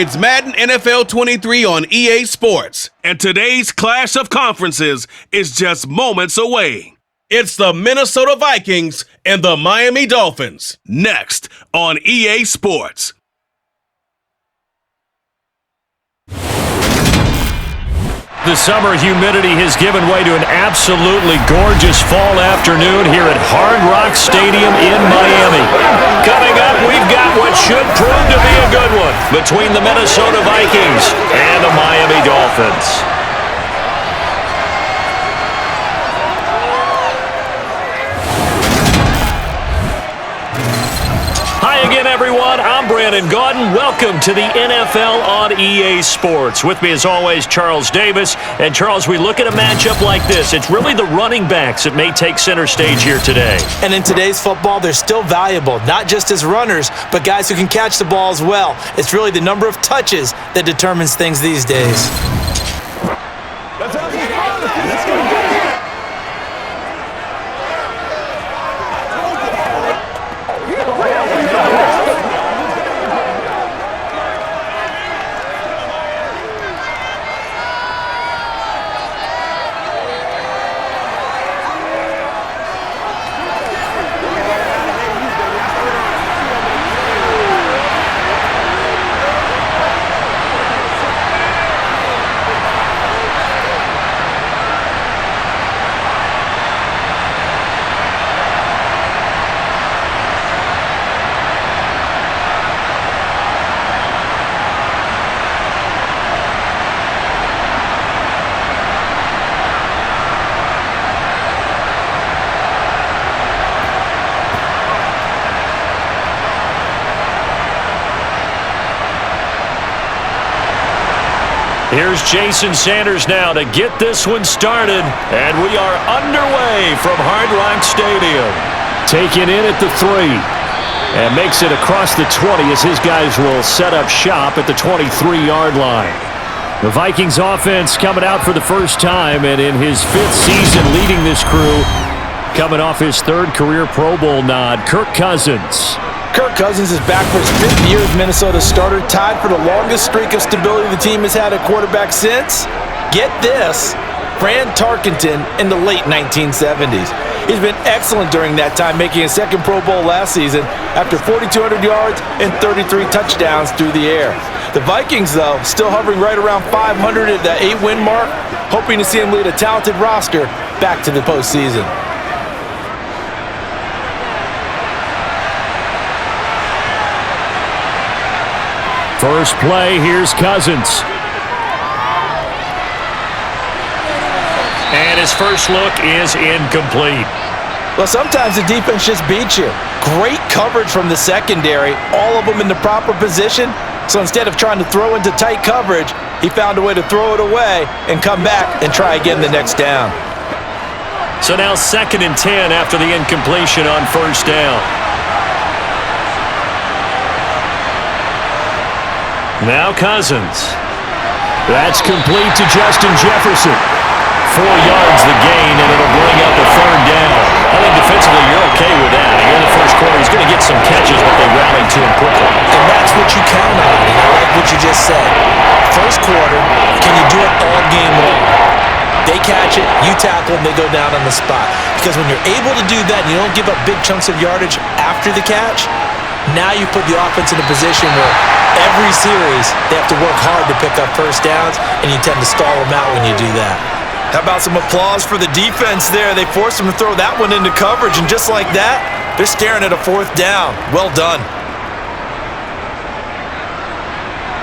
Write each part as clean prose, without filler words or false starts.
It's Madden NFL 23 on EA Sports, and today's clash of conferences is just moments away. It's the Minnesota Vikings and the Miami Dolphins, next on EA Sports. The summer humidity has given way to an absolutely gorgeous fall afternoon here at Hard Rock Stadium in Miami. Coming up, we've got what should prove to be a good one between the Minnesota Vikings and the Miami Dolphins. Hi again, everyone. I'm Brandon Gaudin. Welcome to the NFL on EA Sports. With me, as always, Charles Davis. And, Charles, we look at a matchup like this. It's really the running backs that may take center stage here today. And in today's football, they're still valuable, not just as runners, but guys who can catch the ball as well. It's really the number of touches that determines things these days. Here's Jason Sanders now to get this one started, and we are underway from Hard Rock Stadium. Taken in at the 3, and makes it across the 20 as his guys will set up shop at the 23-yard line. The Vikings offense coming out for the first time, and in his 5th season leading this crew, coming off his 3rd career Pro Bowl nod, Kirk Cousins. Kirk Cousins is back for his 5th year as Minnesota's starter, tied for the longest streak of stability the team has had at quarterback since, get this, Fran Tarkenton in the late 1970s. He's been excellent during that time, making his 2nd Pro Bowl last season after 4,200 yards and 33 touchdowns through the air. The Vikings, though, still hovering right around 500 at the 8-win mark, hoping to see him lead a talented roster back to the postseason. First play, here's Cousins. And his first look is incomplete. Well, sometimes the defense just beats you. Great coverage from the secondary, all of them in the proper position. So instead of trying to throw into tight coverage, he found a way to throw it away and come back and try again the next down. So now 2nd and 10 after the incompletion on first down. Now Cousins. That's complete to Justin Jefferson. 4 yards the gain, and it'll bring up a 3rd down. I think defensively you're okay with that. Here in the first quarter, he's going to get some catches, but they rally to him quickly. And that's what you count on, and I like what you just said. First quarter, can you do it all game long? They catch it, you tackle them, they go down on the spot. Because when you're able to do that and you don't give up big chunks of yardage after the catch, now you put the offense in a position where every series they have to work hard to pick up first downs, and you tend to stall them out when you do that. How about some applause for the defense there? They forced them to throw that one into coverage, and just like that, they're staring at a 4th down. Well done.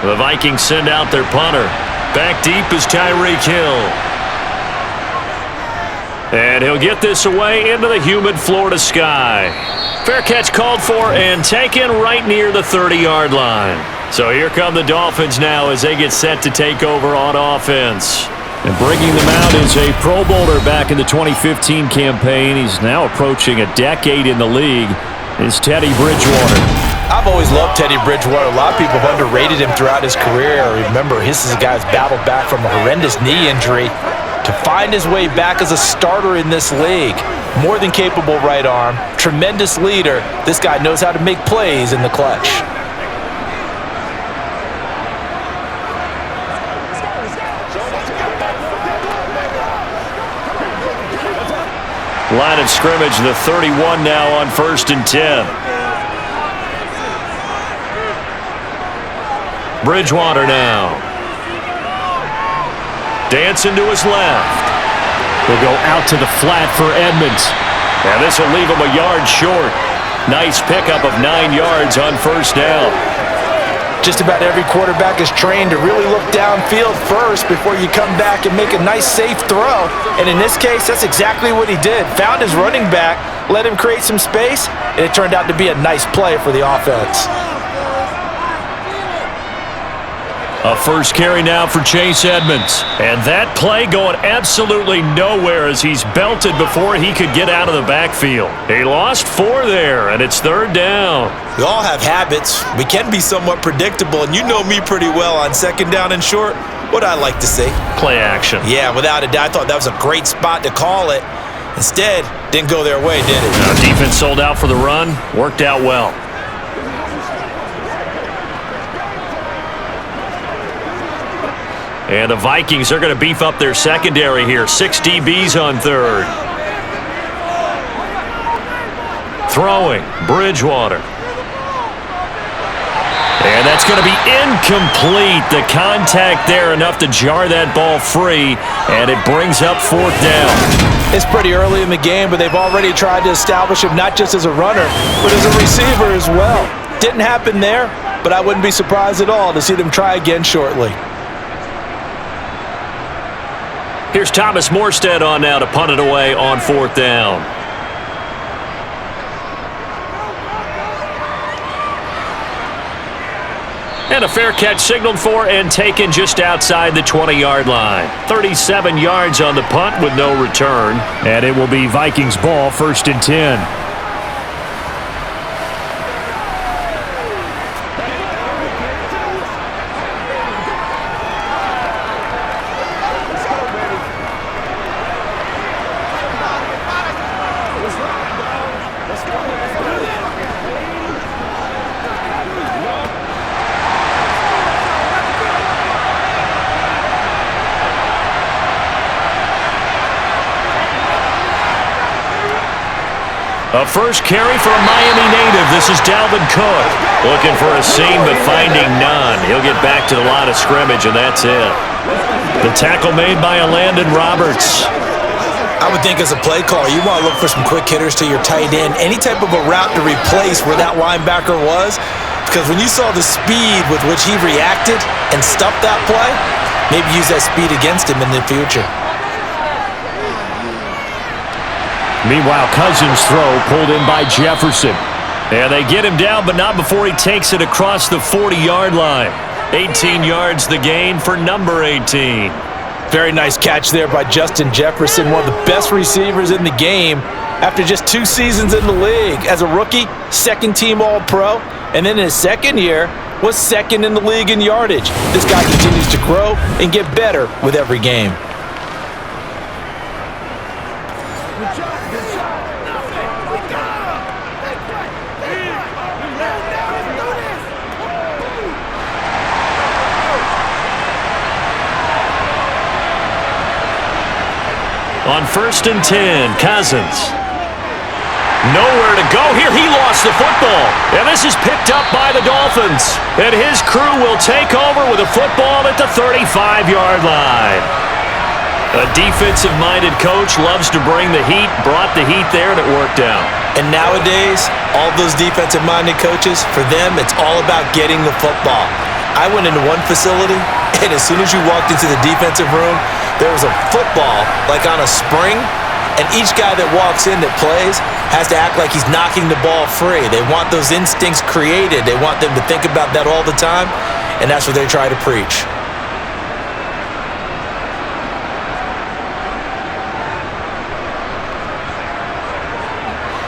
The Vikings send out their punter. Back deep is Tyreek Hill. And he'll get this away into the humid Florida sky. Fair catch called for and taken right near the 30-yard line. So here come the Dolphins now as they get set to take over on offense. And bringing them out is a Pro Bowler back in the 2015 campaign. He's now approaching a decade in the league. It's Teddy Bridgewater. I've always loved Teddy Bridgewater. A lot of people have underrated him throughout his career. Remember, this is a guy who's battled back from a horrendous knee injury to find his way back as a starter in this league. More than capable right arm, tremendous leader. This guy knows how to make plays in the clutch. Line of scrimmage, the 31 now on 1st and 10. Bridgewater now. Dancing to his left. He'll go out to the flat for Edmonds. And this will leave him a yard short. Nice pickup of 9 yards on 1st down. Just about every quarterback is trained to really look downfield first before you come back and make a nice, safe throw. And in this case, that's exactly what he did. Found his running back, let him create some space, and it turned out to be a nice play for the offense. A first carry now for Chase Edmonds. And that play going absolutely nowhere as he's belted before he could get out of the backfield. He lost 4 there, and it's 3rd down. We all have habits. We can be somewhat predictable, and you know me pretty well on 2nd down and short. What I like to see. Play action. Yeah, without a doubt. I thought that was a great spot to call it. Instead, didn't go their way, did it? Now, defense sold out for the run. Worked out well. And the Vikings are going to beef up their secondary here. 6 DBs on 3rd. Throwing, Bridgewater. And that's going to be incomplete. The contact there enough to jar that ball free, and it brings up 4th down. It's pretty early in the game, but they've already tried to establish him not just as a runner, but as a receiver as well. Didn't happen there, but I wouldn't be surprised at all to see them try again shortly. Here's Thomas Morstead on now to punt it away on 4th down. And a fair catch signaled for and taken just outside the 20-yard line. 37 yards on the punt with no return. And it will be Vikings ball, 1st and 10. A first carry for a Miami native. This is Dalvin Cook. Looking for a seam, but finding none. He'll get back to the line of scrimmage, and that's it. The tackle made by Landon Roberts. I would think as a play caller, you want to look for some quick hitters to your tight end. Any type of a route to replace where that linebacker was. Because when you saw the speed with which he reacted and stuffed that play, maybe use that speed against him in the future. Meanwhile, Cousins' throw pulled in by Jefferson. And they get him down, but not before he takes it across the 40-yard line. 18 yards the gain for number 18. Very nice catch there by Justin Jefferson, one of the best receivers in the game after just 2 seasons in the league. As a rookie, 2nd-team All-Pro, and then in his 2nd year, was 2nd in the league in yardage. This guy continues to grow and get better with every game. On 1st and 10, Cousins. Nowhere to go here. He lost the football. And this is picked up by the Dolphins. And his crew will take over with a football at the 35-yard line. A defensive-minded coach loves to bring the heat, brought the heat there, and it worked out. And nowadays, all those defensive-minded coaches, for them, it's all about getting the football. I went into one facility, and as soon as you walked into the defensive room, there was a football like on a spring, and each guy that walks in that plays has to act like he's knocking the ball free. They want those instincts created. They want them to think about that all the time, and that's what they try to preach.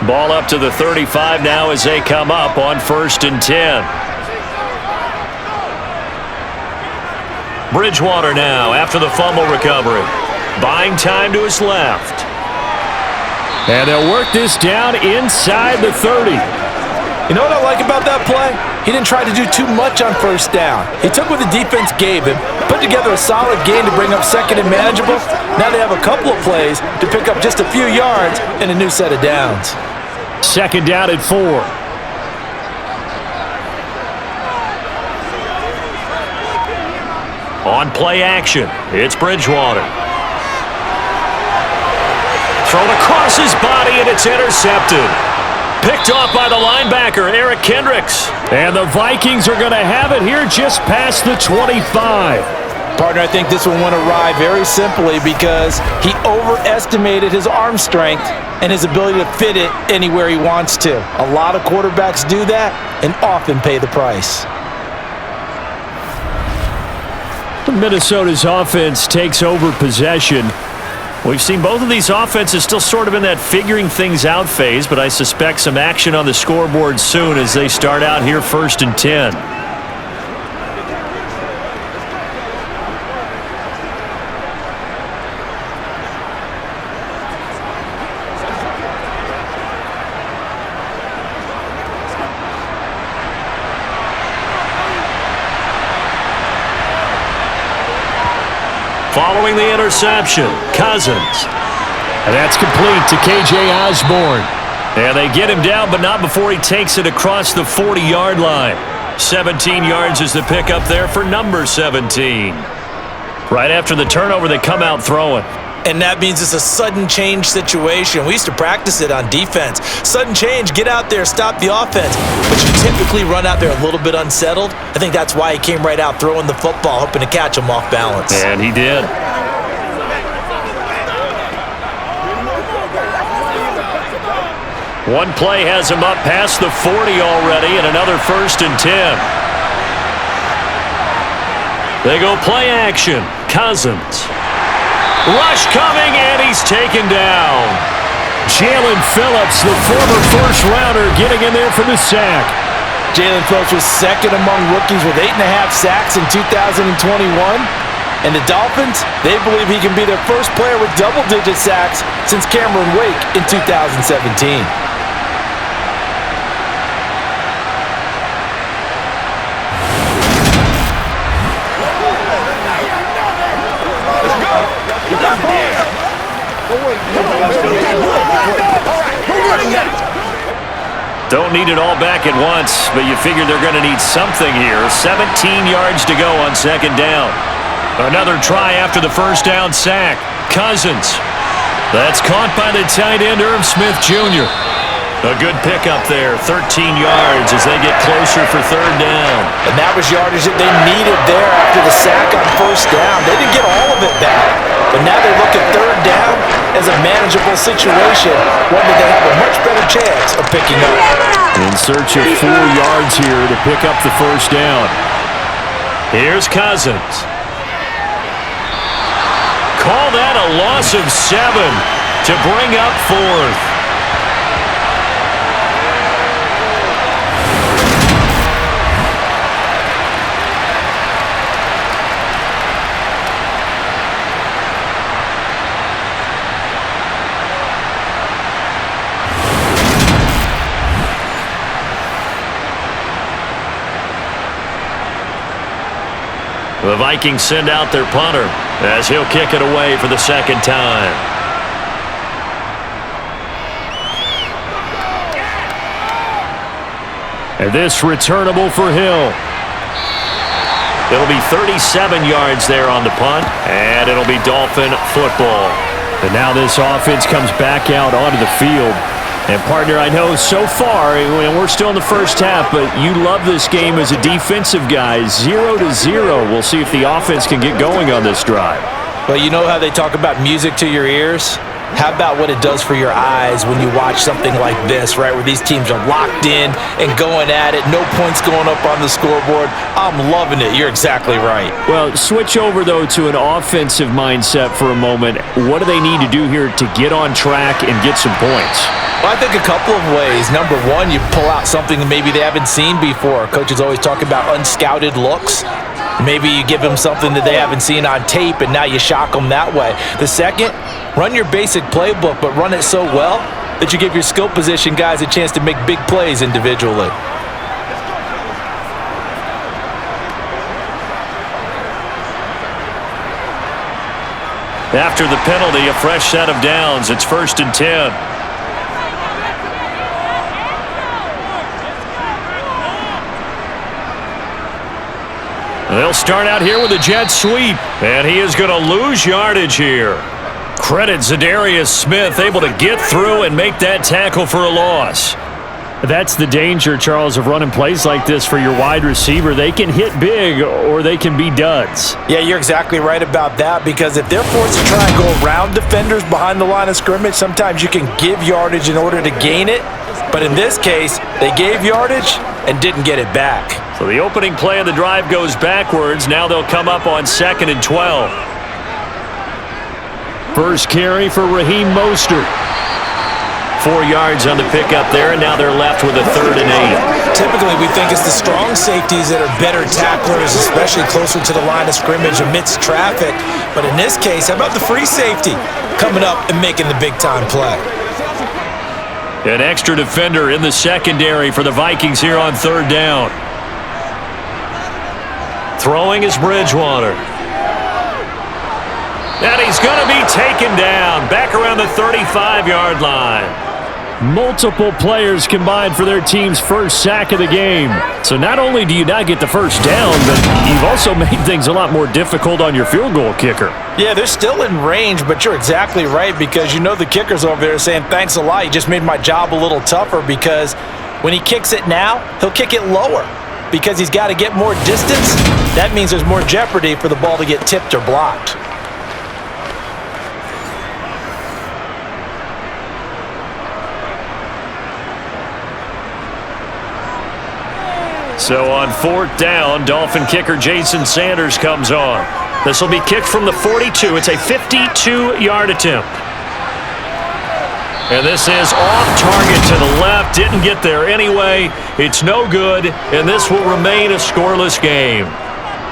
Ball up to the 35 now as they come up on 1st and 10. Bridgewater now after the fumble recovery. Buying time to his left. And they'll work this down inside the 30. You know what I like about that play? he didn't try to do too much on first down. He took what the defense gave him, put together a solid game to bring up second and manageable. Now they have a couple of plays to pick up just a few yards and a new set of downs. Second down at 4. On play action, it's Bridgewater. Thrown across his body, and it's intercepted. Picked off by the linebacker, Eric Kendricks. And the Vikings are going to have it here just past the 25. Partner, I think this one went awry very simply because he overestimated his arm strength and his ability to fit it anywhere he wants to. A lot of quarterbacks do that and often pay the price. Minnesota's offense takes over possession. We've seen both of these offenses still sort of in that figuring things out phase, but I suspect some action on the scoreboard soon as they start out here 1st and 10. Following the interception, Cousins. And that's complete to K.J. Osborne. And they get him down, but not before he takes it across the 40-yard line. 17 yards is the pickup there for number 17. Right after the turnover, they come out throwing. And that means it's a sudden change situation. We used to practice it on defense. Sudden change, get out there, stop the offense. But you typically run out there a little bit unsettled. I think that's why he came right out throwing the football, hoping to catch him off balance. And he did. One play has him up past the 40 already, and another 1st and 10. They go play action. Cousins. Rush coming, and he's taken down. Jalen Phillips, the former first-rounder, getting in there for the sack. Jalen Phillips was second among rookies with 8.5 sacks in 2021. And the Dolphins, they believe he can be their first player with double-digit sacks since Cameron Wake in 2017. Don't need it all back at once, but you figure they're going to need something here. 17 yards to go on second down. Another try after the first down sack. Cousins. That's caught by the tight end, Irv Smith Jr. A good pickup there, 13 yards as they get closer for third down. And that was yardage that they needed there after the sack on first down. They didn't get all of it back, but now they look at third down as a manageable situation, one that they have a much better chance of picking up. In search of 4 yards here to pick up the first down. Here's Cousins. Call that a loss of 7 to bring up 4th. The Vikings send out their punter as he'll kick it away for the second time. And this returnable for Hill. It'll be 37 yards there on the punt, and it'll be Dolphin football. And now this offense comes back out onto the field. And, partner, I know so far, and we're still in the first half, but you love this game as a defensive guy. 0-0. We'll see if the offense can get going on this drive. Well, you know how they talk about music to your ears? How about what it does for your eyes when you watch something like this, right, where these teams are locked in and going at it, no points going up on the scoreboard? I'm loving it. You're exactly right. Well, switch over, though, to an offensive mindset for a moment. What do they need to do here to get on track and get some points? Well, I think a couple of ways. Number one, you pull out something that maybe they haven't seen before. Coaches always talk about unscouted looks. Maybe you give them something that they haven't seen on tape, and now you shock them that way. The second, run your basic playbook, but run it so well that you give your skill position guys a chance to make big plays individually. After the penalty, a fresh set of downs. It's 1st and 10. They'll start out here with a jet sweep, and he is going to lose yardage here. Credit Zadarius Smith, able to get through and make that tackle for a loss. That's the danger, Charles, of running plays like this for your wide receiver. They can hit big or they can be duds. Yeah, you're exactly right about that, because if they're forced to try and go around defenders behind the line of scrimmage, sometimes you can give yardage in order to gain it. But in this case, they gave yardage and didn't get it back. So the opening play of the drive goes backwards. Now they'll come up on 2nd and 12. First carry for Raheem Mostert. 4 yards on the pickup there, and now they're left with a 3rd and 8. Typically, we think it's the strong safeties that are better tacklers, especially closer to the line of scrimmage amidst traffic. But in this case, how about the free safety coming up and making the big-time play? An extra defender in the secondary for the Vikings here on 3rd down. Throwing is Bridgewater. And he's going to be taken down back around the 35-yard line. Multiple players combined for their team's first sack of the game. So not only do you not get the first down, but you've also made things a lot more difficult on your field goal kicker. Yeah, they're still in range, but you're exactly right, because you know the kicker's over there saying, thanks a lot, you just made my job a little tougher, because when he kicks it now, he'll kick it lower because he's got to get more distance. That means there's more jeopardy for the ball to get tipped or blocked. So on 4th down, Dolphin kicker Jason Sanders comes on. This will be kicked from the 42. It's a 52-yard attempt. And this is off target to the left. Didn't get there anyway. It's no good, and this will remain a scoreless game.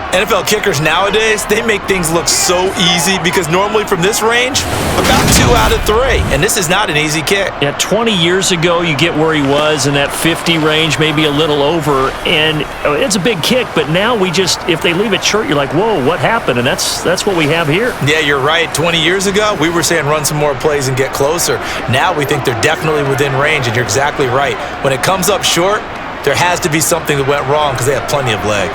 NFL kickers nowadays, they make things look so easy, because normally from this range, about 2 out of 3. And this is not an easy kick. Yeah, 20 years ago, you get where he was in that 50 range, maybe a little over, and it's a big kick, but now we just, if they leave it short, you're like, whoa, what happened? And that's what we have here. Yeah, you're right. 20 years ago, we were saying run some more plays and get closer. Now we think they're definitely within range, and you're exactly right. When it comes up short, there has to be something that went wrong, because they have plenty of leg.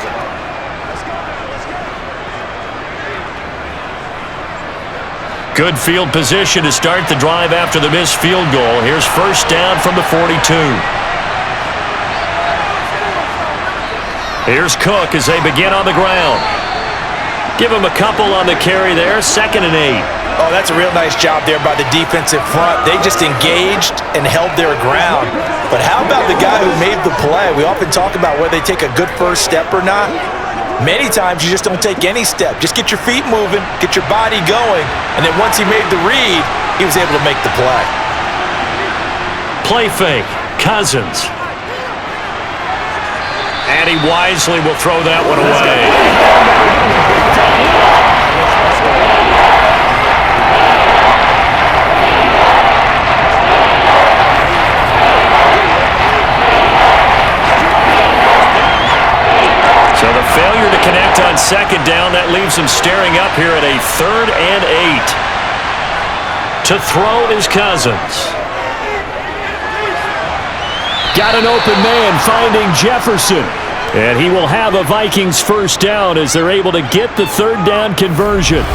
Good field position to start the drive after the missed field goal. Here's 1st down from the 42. Here's Cook as they begin on the ground. Give him a couple on the carry there. 2nd and 8. Oh, that's a real nice job there by the defensive front. They just engaged and held their ground. But how about the guy who made the play? We often talk about whether they take a good first step or not. Many times you just don't take any step. Just get your feet moving, get your body going, and then once he made the read, he was able to make the play. Play fake, Cousins. And he wisely will throw that one away. So the failure to connect on 2nd down, that leaves him staring up here at a 3rd and 8. To throw is Cousins. Got an open man finding Jefferson. And he will have a Vikings first down as they're able to get the 3rd down conversion.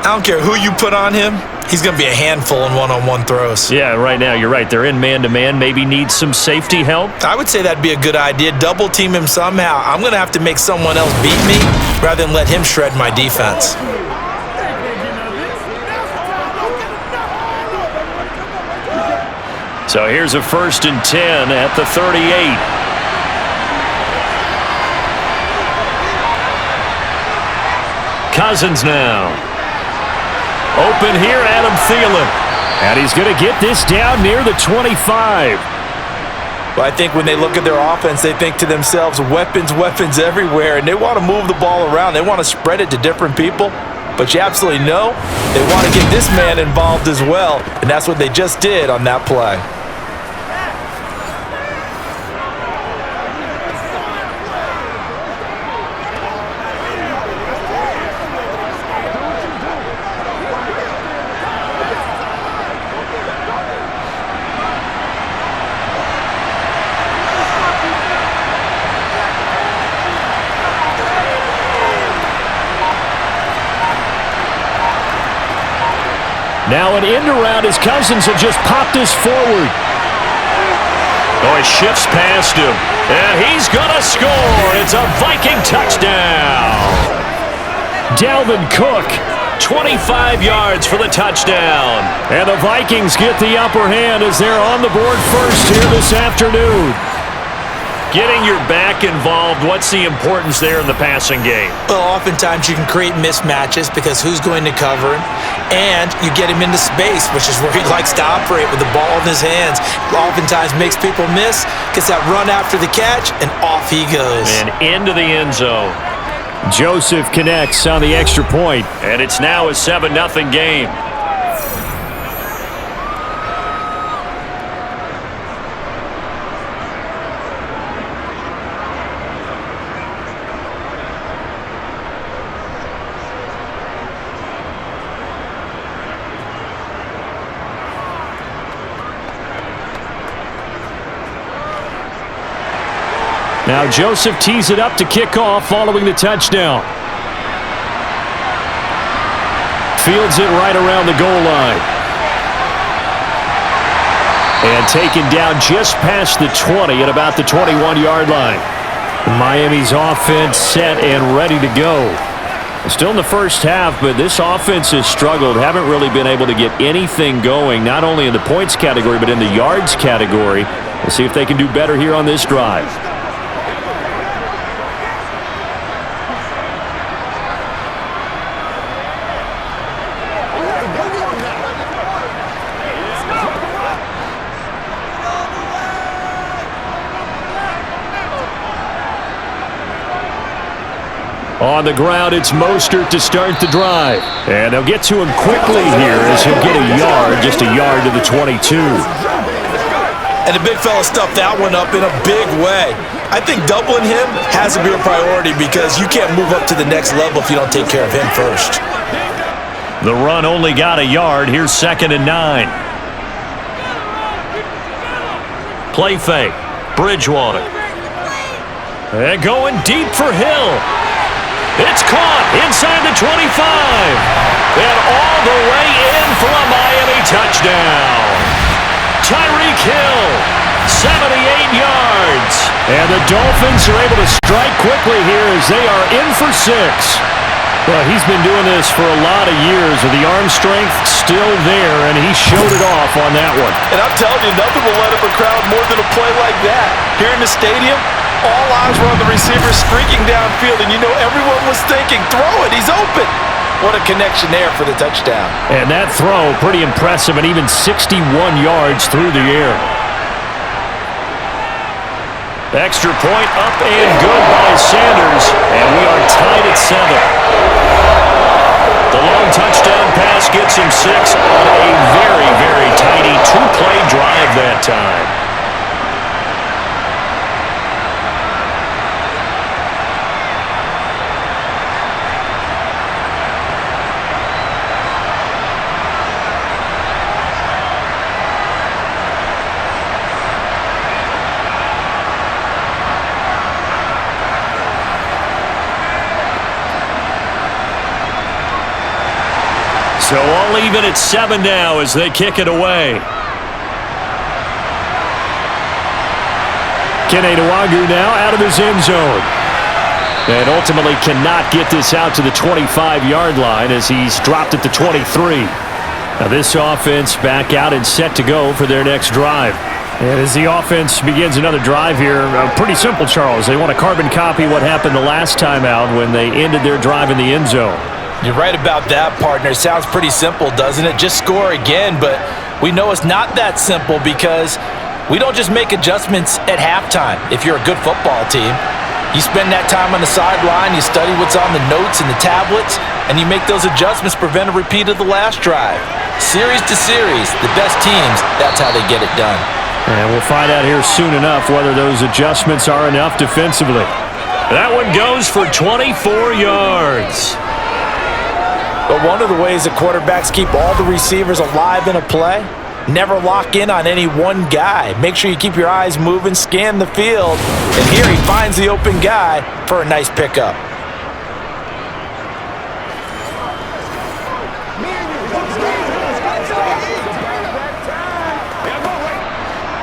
I don't care who you put on him. He's going to be a handful in one-on-one throws. Yeah, right now, you're right. They're in man-to-man. Maybe needs some safety help. I would say that'd be a good idea. Double team him somehow. I'm going to have to make someone else beat me rather than let him shred my defense. So here's a 1st and 10 at the 38. Cousins now. Open here, Adam Thielen. And he's going to get this down near the 25. Well, I think when they look at their offense, they think to themselves, weapons, weapons everywhere, and they want to move the ball around. They want to spread it to different people. But you absolutely know they want to get this man involved as well, and that's what they just did on that play. Now an end around as Cousins will just pop this forward. Oh, he shifts past him. And he's going to score. It's a Viking touchdown. Dalvin Cook, 25 yards for the touchdown. And the Vikings get the upper hand as they're on the board first here this afternoon. Getting your back involved, what's the importance there in the passing game? Well, oftentimes you can create mismatches because who's going to cover him? And you get him into space, which is where he likes to operate with the ball in his hands. Oftentimes makes people miss, gets that run after the catch, and off he goes. And into the end zone. Joseph connects on the extra point, and it's now a 7-0 game. Now Joseph tees it up to kick off following the touchdown. Fields it right around the goal line. And taken down just past the 20 at about the 21-yard line. Miami's offense set and ready to go. Still in the first half, but this offense has struggled. Haven't really been able to get anything going, not only in the points category, but in the yards category. We'll see if they can do better here on this drive. On the ground, it's Mostert to start the drive. And they'll get to him quickly here as he'll get a yard, just a yard to the 22. And the big fella stuffed that one up in a big way. I think doubling him has to be a priority because you can't move up to the next level if you don't take care of him first. The run only got a yard. Here's 2nd and 9. Play fake. Bridgewater. And going deep for Hill. It's caught inside the 25. And all the way in for a Miami touchdown. Tyreek Hill, 78 yards. And the Dolphins are able to strike quickly here as they are in for 6. Well, he's been doing this for a lot of years with the arm strength still there, and he showed it off on that one. And I'm telling you, nothing will let up a crowd more than a play like that. Here in the stadium, all eyes were on the receiver streaking downfield, and you know everyone was thinking, throw it, he's open. What a connection there for the touchdown. And that throw, pretty impressive, and even 61 yards through the air. Extra point up and good by Sanders, and we are tied at 7. The long touchdown pass gets him 6 on a very, very tidy 2-play drive that time. So all even at 7 now as they kick it away. Kene Nwangwu now out of his end zone. And ultimately cannot get this out to the 25-yard line as he's dropped at the 23. Now this offense back out and set to go for their next drive. And as the offense begins another drive here, pretty simple, Charles. They want to carbon copy what happened the last time out when they ended their drive in the end zone. You're right about that, partner. It sounds pretty simple, doesn't it? Just score again, but we know it's not that simple because we don't just make adjustments at halftime if you're a good football team. You spend that time on the sideline, you study what's on the notes and the tablets, and you make those adjustments, prevent a repeat of the last drive. Series to series, the best teams, that's how they get it done. And we'll find out here soon enough whether those adjustments are enough defensively. That one goes for 24 yards. But one of the ways that quarterbacks keep all the receivers alive in a play, never lock in on any one guy. Make sure you keep your eyes moving, scan the field, and here he finds the open guy for a nice pickup.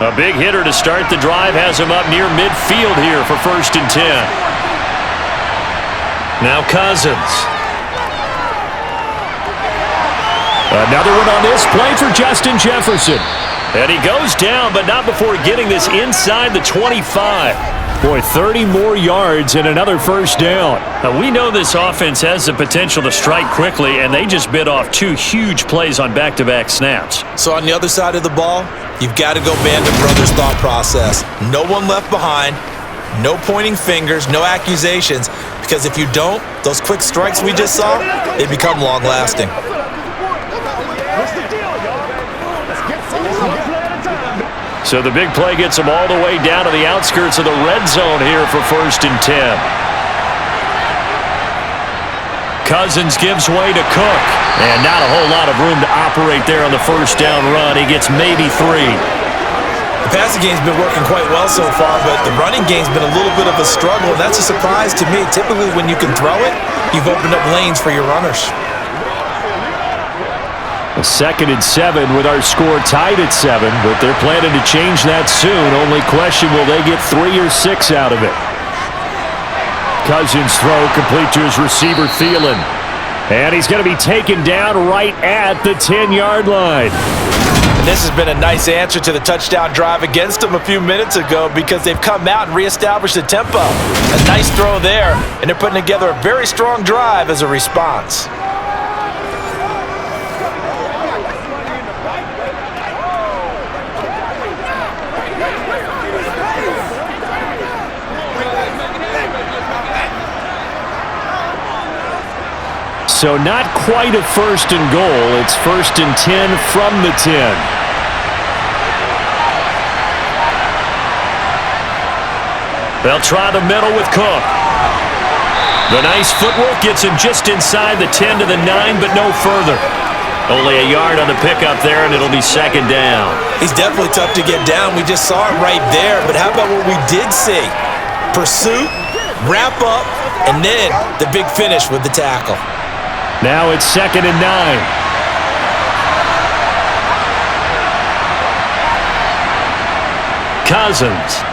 A big hitter to start the drive has him up near midfield here for 1st and 10. Now Cousins. Another one on this play for Justin Jefferson. And he goes down, but not before getting this inside the 25. Boy, 30 more yards and another 1st down. Now, we know this offense has the potential to strike quickly, and they just bit off 2 huge plays on back-to-back snaps. So on the other side of the ball, you've got to go Band of Brothers thought process. No one left behind, no pointing fingers, no accusations, because if you don't, those quick strikes we just saw, they become long-lasting. So the big play gets them all the way down to the outskirts of the red zone here for 1st and 10. Cousins gives way to Cook. And not a whole lot of room to operate there on the 1st down run. He gets maybe 3. The passing game's been working quite well so far, but the running game's been a little bit of a struggle, and that's a surprise to me. Typically, when you can throw it, you've opened up lanes for your runners. A 2nd and 7 with our score tied at 7, but they're planning to change that soon. Only question, will they get 3 or 6 out of it? Cousins throw complete to his receiver, Thielen. And he's going to be taken down right at the 10-yard line. And this has been a nice answer to the touchdown drive against them a few minutes ago because they've come out and reestablished the tempo. A nice throw there, and they're putting together a very strong drive as a response. So not quite a 1st and goal. It's 1st and 10 from the 10. They'll try the middle with Cook. The nice footwork gets him just inside the 10 to the 9, but no further. Only a yard on the pickup there, and it'll be 2nd down. He's definitely tough to get down. We just saw it right there. But how about what we did see? Pursuit, wrap up, and then the big finish with the tackle. Now it's 2nd and 9. Cousins.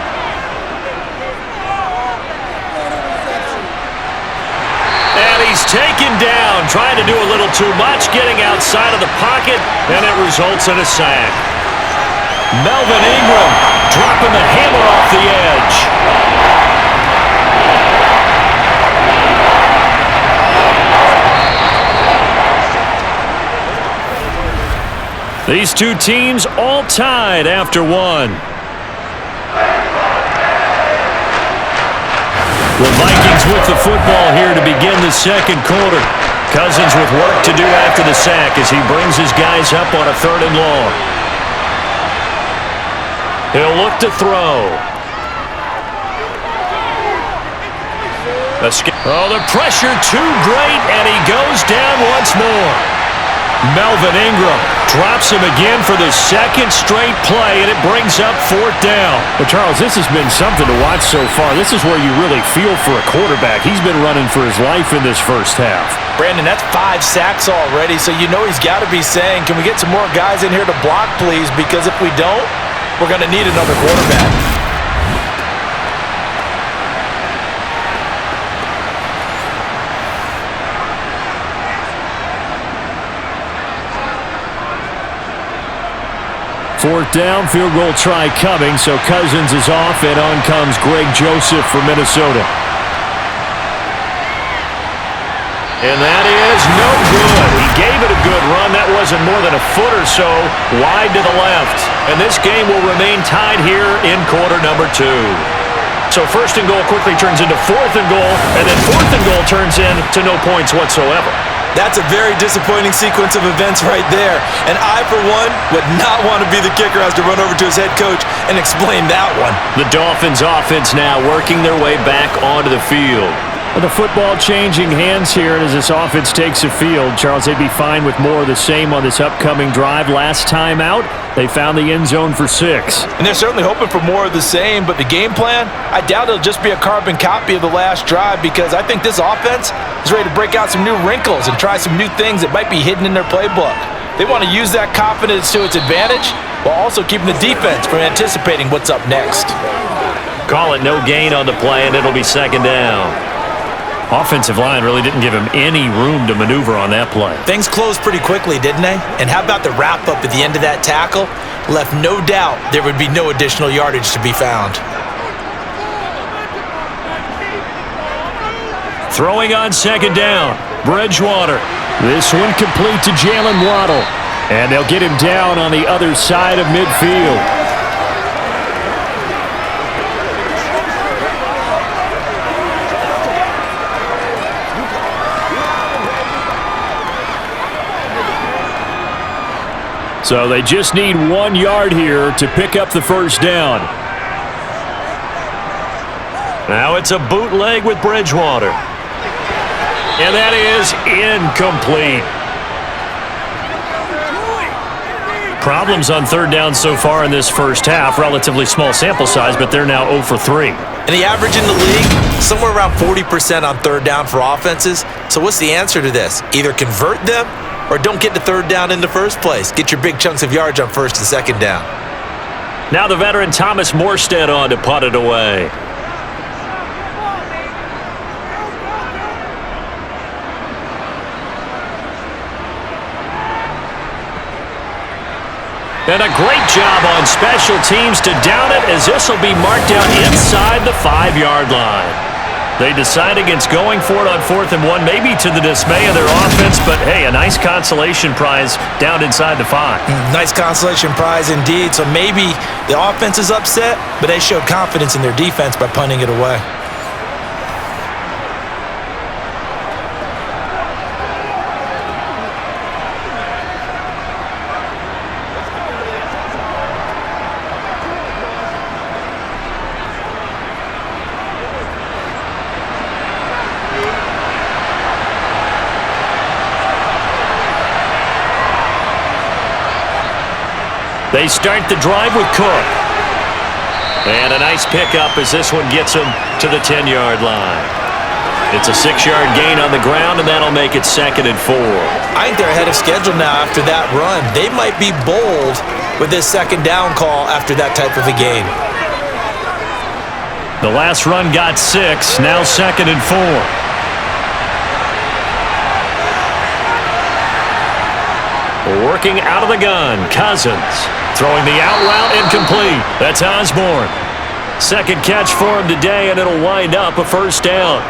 And he's taken down, trying to do a little too much, getting outside of the pocket, and it results in a sack. Melvin Ingram dropping the hammer off the edge. These two teams all tied after 1. The Vikings with the football here to begin the 2nd quarter. Cousins with work to do after the sack as he brings his guys up on a 3rd and long. He'll look to throw. Oh, the pressure too great, and he goes down once more. Melvin Ingram drops him again for the 2nd straight play, and it brings up 4th down. Well, Charles, this has been something to watch so far. This is where you really feel for a quarterback. He's been running for his life in this 1st half. Brandon, that's 5 sacks already, so you know he's got to be saying, can we get some more guys in here to block, please? Because if we don't, we're going to need another quarterback. Fourth down, field goal try coming, so Cousins is off, and on comes Greg Joseph for Minnesota. And that is no good. He gave it a good run. That wasn't more than a foot or so wide to the left. And this game will remain tied here in quarter number 2. So 1st and goal quickly turns into 4th and goal, and then 4th and goal turns into no points whatsoever. That's a very disappointing sequence of events right there. And I, for one, would not want to be the kicker who has to run over to his head coach and explain that one. The Dolphins offense now working their way back onto the field. The football changing hands here as this offense takes the field. Charles, they'd be fine with more of the same on this upcoming drive. Last time out, they found the end zone for 6. And they're certainly hoping for more of the same, but the game plan, I doubt it'll just be a carbon copy of the last drive because I think this offense is ready to break out some new wrinkles and try some new things that might be hidden in their playbook. They want to use that confidence to its advantage, while also keeping the defense from anticipating what's up next. Call it no gain on the play, and it'll be second down. Offensive line really didn't give him any room to maneuver on that play. Things closed pretty quickly, didn't they? And how about the wrap-up at the end of that tackle? Left no doubt there would be no additional yardage to be found. Throwing on second down, Bridgewater. This one complete to Jalen Waddle. And they'll get him down on the other side of midfield. So they just need 1 yard here to pick up the first down. Now it's a bootleg with Bridgewater. And that is incomplete. Problems on third down so far in this first half. Relatively small sample size, but they're now 0 for 3. And the average in the league, somewhere around 40% on third down for offenses. So what's the answer to this? Either convert them or don't get to third down in the first place. Get your big chunks of yards on first and second down. Now the veteran Thomas Morstead on to punt it away. And a great job on special teams to down it, as this will be marked down inside the 5-yard line. They decide against going for it on 4th and 1, maybe to the dismay of their offense, but hey, a nice consolation prize down inside the 5. Nice consolation prize indeed. So maybe the offense is upset, but they showed confidence in their defense by punting it away. They start the drive with Cook. And a nice pickup as this one gets him to the 10-yard line. It's a 6-yard gain on the ground, and that'll make it 2nd and 4. I think they're ahead of schedule now after that run. They might be bold with this second down call after that type of a gain. The last run got 6, now 2nd and 4. Working out of the gun, Cousins. Throwing the out route incomplete. That's Osborne. Second catch for him today, and it'll wind up a first down.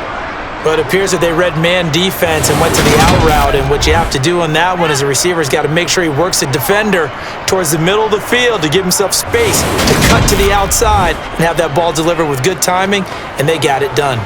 But it appears that they read man defense and went to the out route, and what you have to do on that one is the receiver's got to make sure he works the defender towards the middle of the field to give himself space to cut to the outside and have that ball delivered with good timing, and they got it done.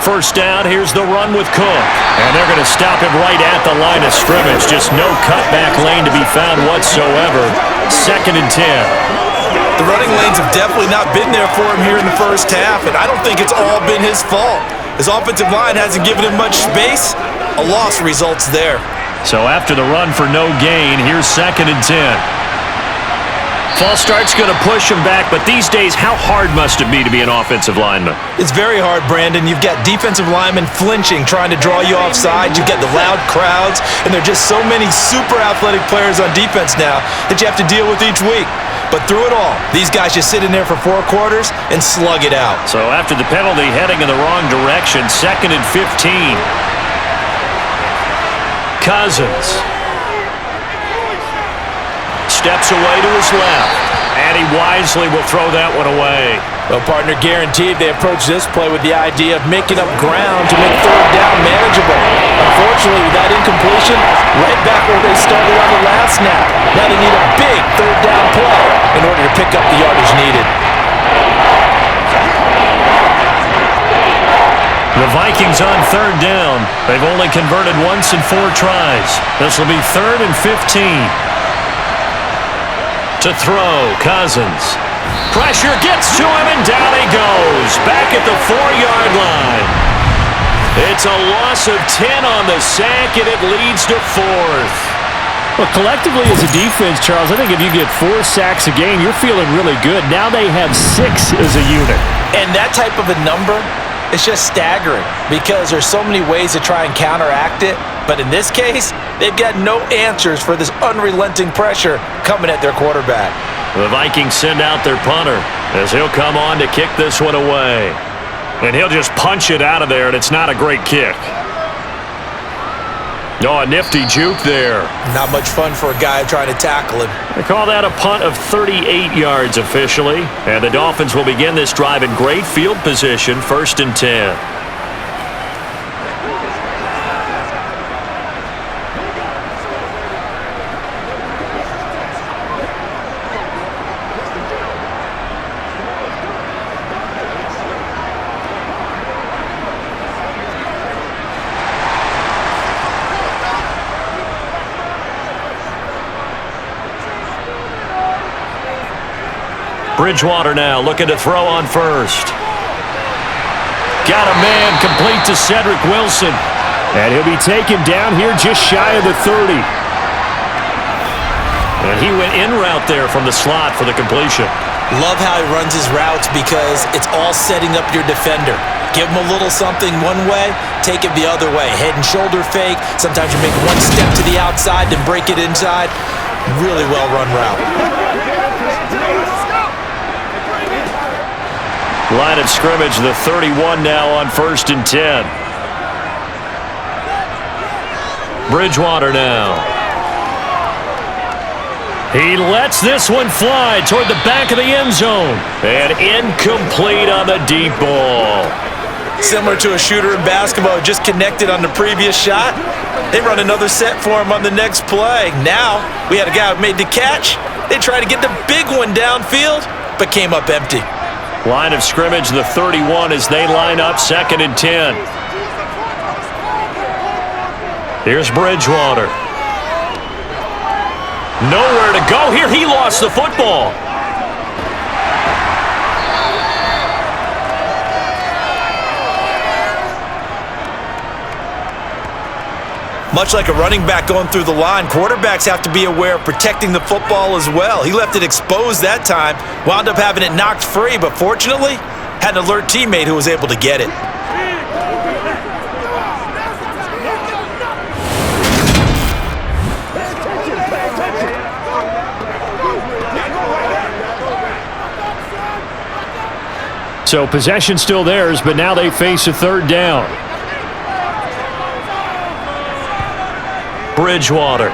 First down, here's the run with Cook. And they're going to stop him right at the line of scrimmage. Just no cutback lane to be found whatsoever. 2nd and 10. The running lanes have definitely not been there for him here in the first half, and I don't think it's all been his fault. His offensive line hasn't given him much space. A loss results there. So after the run for no gain, here's 2nd and 10. False start's going to push him back, but these days, how hard must it be to be an offensive lineman? It's very hard, Brandon. You've got defensive linemen flinching, trying to draw you offside. You've got the loud crowds, and there are just so many super athletic players on defense now that you have to deal with each week. But through it all, these guys just sit in there for 4 quarters and slug it out. So after the penalty, heading in the wrong direction, 2nd and 15. Cousins steps away to his left, and he wisely will throw that one away. Well, partner, guaranteed they approach this play with the idea of making up ground to make third down manageable. Unfortunately, with that incompletion, right back where they started on the last snap. Now they need a big third down play in order to pick up the yardage needed. The Vikings on third down. They've only converted once in 4 tries. This will be 3rd and 15. To throw, Cousins. Pressure gets to him, and down he goes. Back at the 4-yard line. It's a loss of 10 on the sack, and it leads to 4th. Well, collectively as a defense, Charles, I think if you get 4 sacks a game, you're feeling really good. Now they have 6 as a unit. And that type of a number is just staggering because there's so many ways to try and counteract it. But in this case, they've got no answers for this unrelenting pressure coming at their quarterback. The Vikings send out their punter as he'll come on to kick this one away. And he'll just punch it out of there, and it's not a great kick. Oh, a nifty juke there. Not much fun for a guy trying to tackle him. They call that a punt of 38 yards officially. And the Dolphins will begin this drive in great field position, 1st and 10. Bridgewater now looking to throw on first. Got a man complete to Cedric Wilson. And he'll be taken down here just shy of the 30. And he went in route there from the slot for the completion. Love how he runs his routes because it's all setting up your defender. Give him a little something one way, take it the other way. Head and shoulder fake. Sometimes you make one step to the outside, then break it inside. Really well run route. Line of scrimmage, the 31 now on 1st and 10. Bridgewater now. He lets this one fly toward the back of the end zone. And incomplete on the deep ball. Similar to a shooter in basketball, just connected on the previous shot. They run another set for him on the next play. Now, we had a guy who made the catch. They tried to get the big one downfield, but came up empty. Line of scrimmage, the 31 as they line up 2nd and 10. Here's Bridgewater. Nowhere to go here. He lost the football. Much like a running back going through the line, quarterbacks have to be aware of protecting the football as well. He left it exposed that time, wound up having it knocked free, but fortunately, had an alert teammate who was able to get it. So possession still theirs, but now they face a 3rd down. Bridgewater.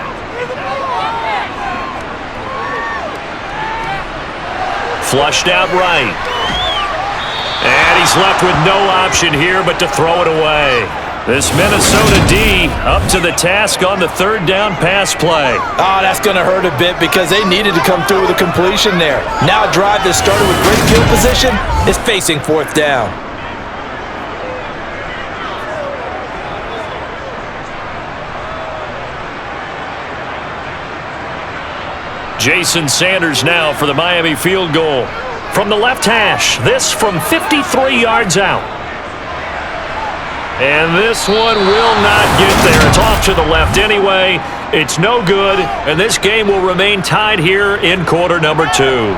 Flushed out right. And he's left with no option here but to throw it away. This Minnesota D up to the task on the 3rd down pass play. Oh, that's going to hurt a bit because they needed to come through with a completion there. Now a drive that started with great field position is facing 4th down. Jason Sanders now for the Miami field goal. From the left hash, this from 53 yards out. And this one will not get there. It's off to the left anyway. It's no good, and this game will remain tied here in quarter number 2.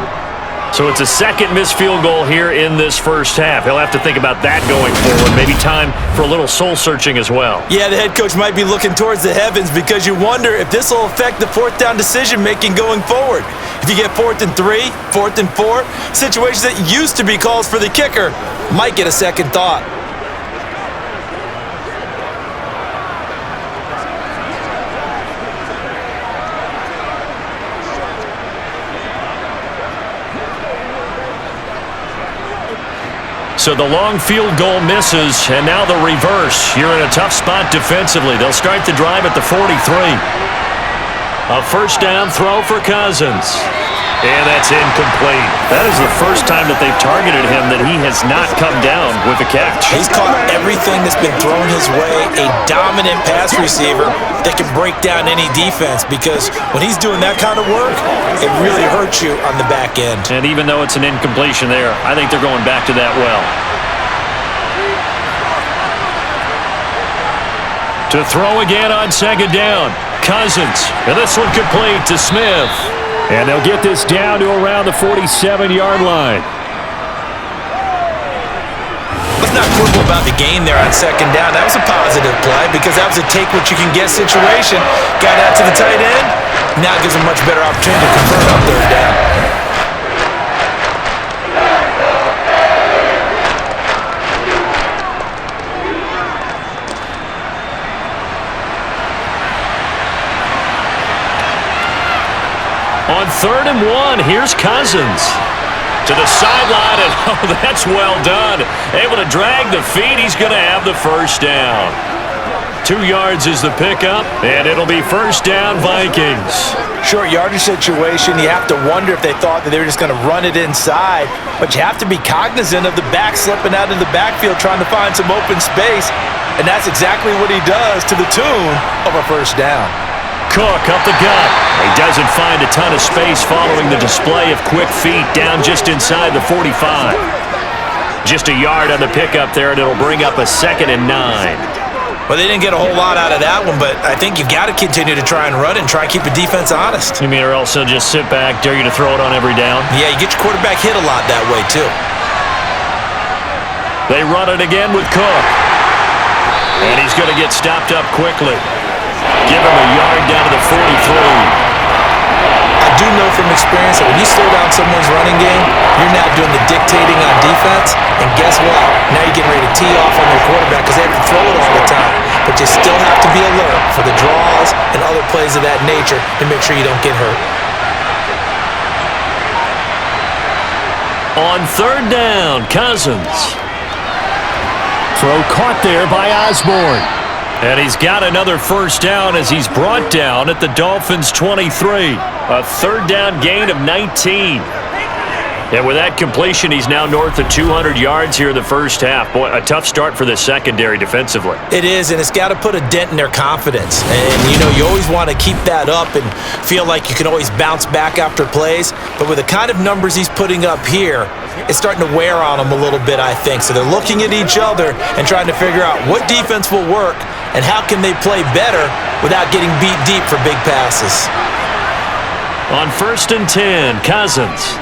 So it's a 2nd missed field goal here in this first half. He'll have to think about that going forward. Maybe time for a little soul-searching as well. Yeah, the head coach might be looking towards the heavens because you wonder if this will affect the 4th down decision-making going forward. If you get 4th and 3, 4th and 4, situations that used to be calls for the kicker might get a second thought. So the long field goal misses, and now the reverse. You're in a tough spot defensively. They'll start the drive at the 43. A 1st down throw for Cousins. And that's incomplete. That is the first time that they've targeted him that he has not come down with a catch. He's caught everything that's been thrown his way. A dominant pass receiver that can break down any defense because when he's doing that kind of work, it really hurts you on the back end. And even though it's an incompletion there, I think they're going back to that well. To throw again on second down. Cousins. And this one complete to Smith. And they'll get this down to around the 47-yard line. Let's not quibble about the gain there on second down. That was a positive play because that was a take-what-you-can-get situation. Got out to the tight end. Now it gives them a much better opportunity to convert on third down. On 3rd and 1, here's Cousins. To the sideline, and oh, that's well done. Able to drag the feet. He's going to have the first down. 2 yards is the pickup, and it'll be first down Vikings. Short yardage situation, you have to wonder if they thought that they were just going to run it inside. But you have to be cognizant of the back slipping out of the backfield trying to find some open space. And that's exactly what he does to the tune of a first down. Cook up the gut. He doesn't find a ton of space following the display of quick feet down just inside the 45. Just a yard on the pickup there, and it'll bring up a 2nd and 9. Well, they didn't get a whole lot out of that one, but I think you've got to continue to try and run and try and keep the defense honest. You mean or else they'll just sit back, dare you to throw it on every down? Yeah, you get your quarterback hit a lot that way, too. They run it again with Cook. And he's going to get stopped up quickly. Give him a yard down to the 43. I do know from experience that when you slow down someone's running game, you're now doing the dictating on defense. And guess what? Now you're getting ready to tee off on their quarterback because they have to throw it all the time. But you still have to be alert for the draws and other plays of that nature to make sure you don't get hurt. On 3rd down, Cousins. Throw caught there by Osborne. And he's got another first down as he's brought down at the Dolphins' 23. A 3rd down gain of 19. And with that completion, he's now north of 200 yards here in the first half. Boy, a tough start for the secondary defensively. It is, and it's got to put a dent in their confidence. And, you know, you always want to keep that up and feel like you can always bounce back after plays. But with the kind of numbers he's putting up here, it's starting to wear on them a little bit, I think. So they're looking at each other and trying to figure out what defense will work and how can they play better without getting beat deep for big passes. On 1st and 10, Cousins.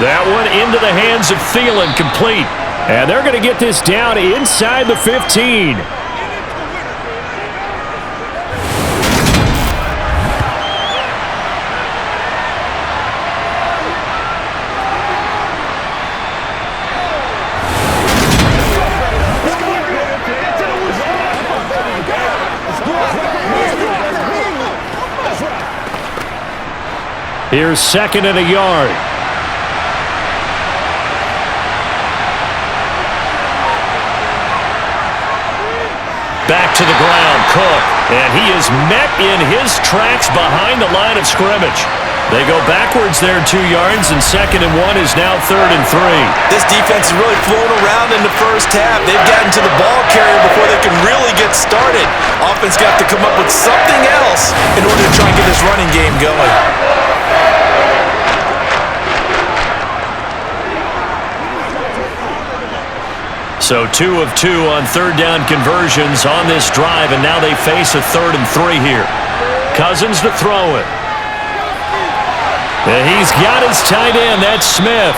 That one into the hands of Thielen, complete. And they're going to get this down inside the 15. Here's 2nd and a yard. Back to the ground, Cook. And he is met in his tracks behind the line of scrimmage. They go backwards there 2 yards, and 2nd and 1 is now 3rd and 3. This defense is really flown around in the first half. They've gotten to the ball carrier before they can really get started. Offense got to come up with something else in order to try and get this running game going. So 2 of 2 on 3rd down conversions on this drive, and now they face a 3rd and 3 here. Cousins to throw it. And he's got his tight end. That's Smith.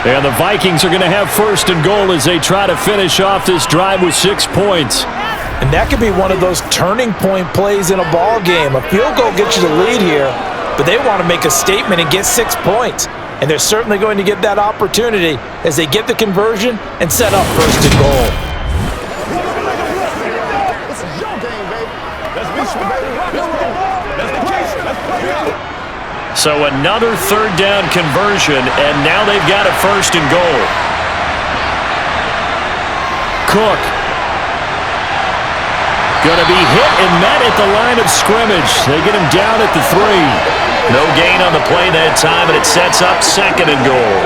And the Vikings are going to have 1st and goal as they try to finish off this drive with 6 points. And that could be one of those turning point plays in a ball game. A field goal gets you the lead here, but they want to make a statement and get 6 points. And they're certainly going to get that opportunity as they get the conversion and set up 1st and goal. So another 3rd down conversion, and now they've got a 1st and goal. Cook. Going to be hit and met at the line of scrimmage. They get him down at the 3. No gain on the play that time, and it sets up 2nd and goal.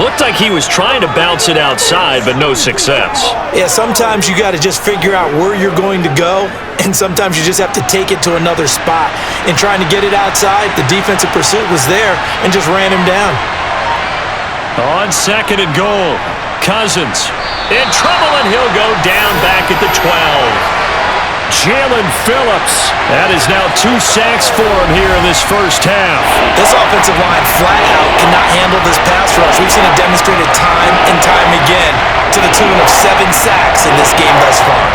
Looked like he was trying to bounce it outside, but no success. Yeah, sometimes you got to just figure out where you're going to go, and sometimes you just have to take it to another spot. In trying to get it outside, the defensive pursuit was there and just ran him down. On 2nd and goal, Cousins in trouble, and he'll go down back at the 12. Jalen Phillips. That is now 2 sacks for him here in this first half. This offensive line flat out cannot handle this pass rush. We've seen it demonstrated time and time again to the tune of 7 sacks in this game thus far.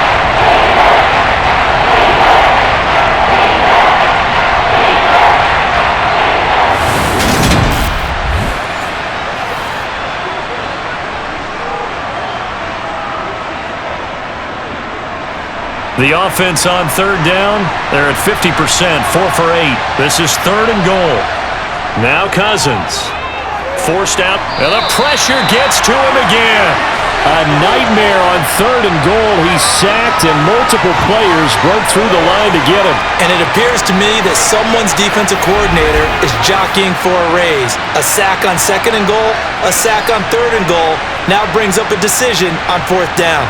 The offense on third down, they're at 50%, 4 for 8. This is 3rd and goal. Now Cousins. Forced out, and the pressure gets to him again. A nightmare on 3rd and goal. He's sacked, and multiple players broke through the line to get him. And it appears to me that someone's defensive coordinator is jockeying for a raise. A sack on 2nd and goal, a sack on 3rd and goal, now brings up a decision on 4th down.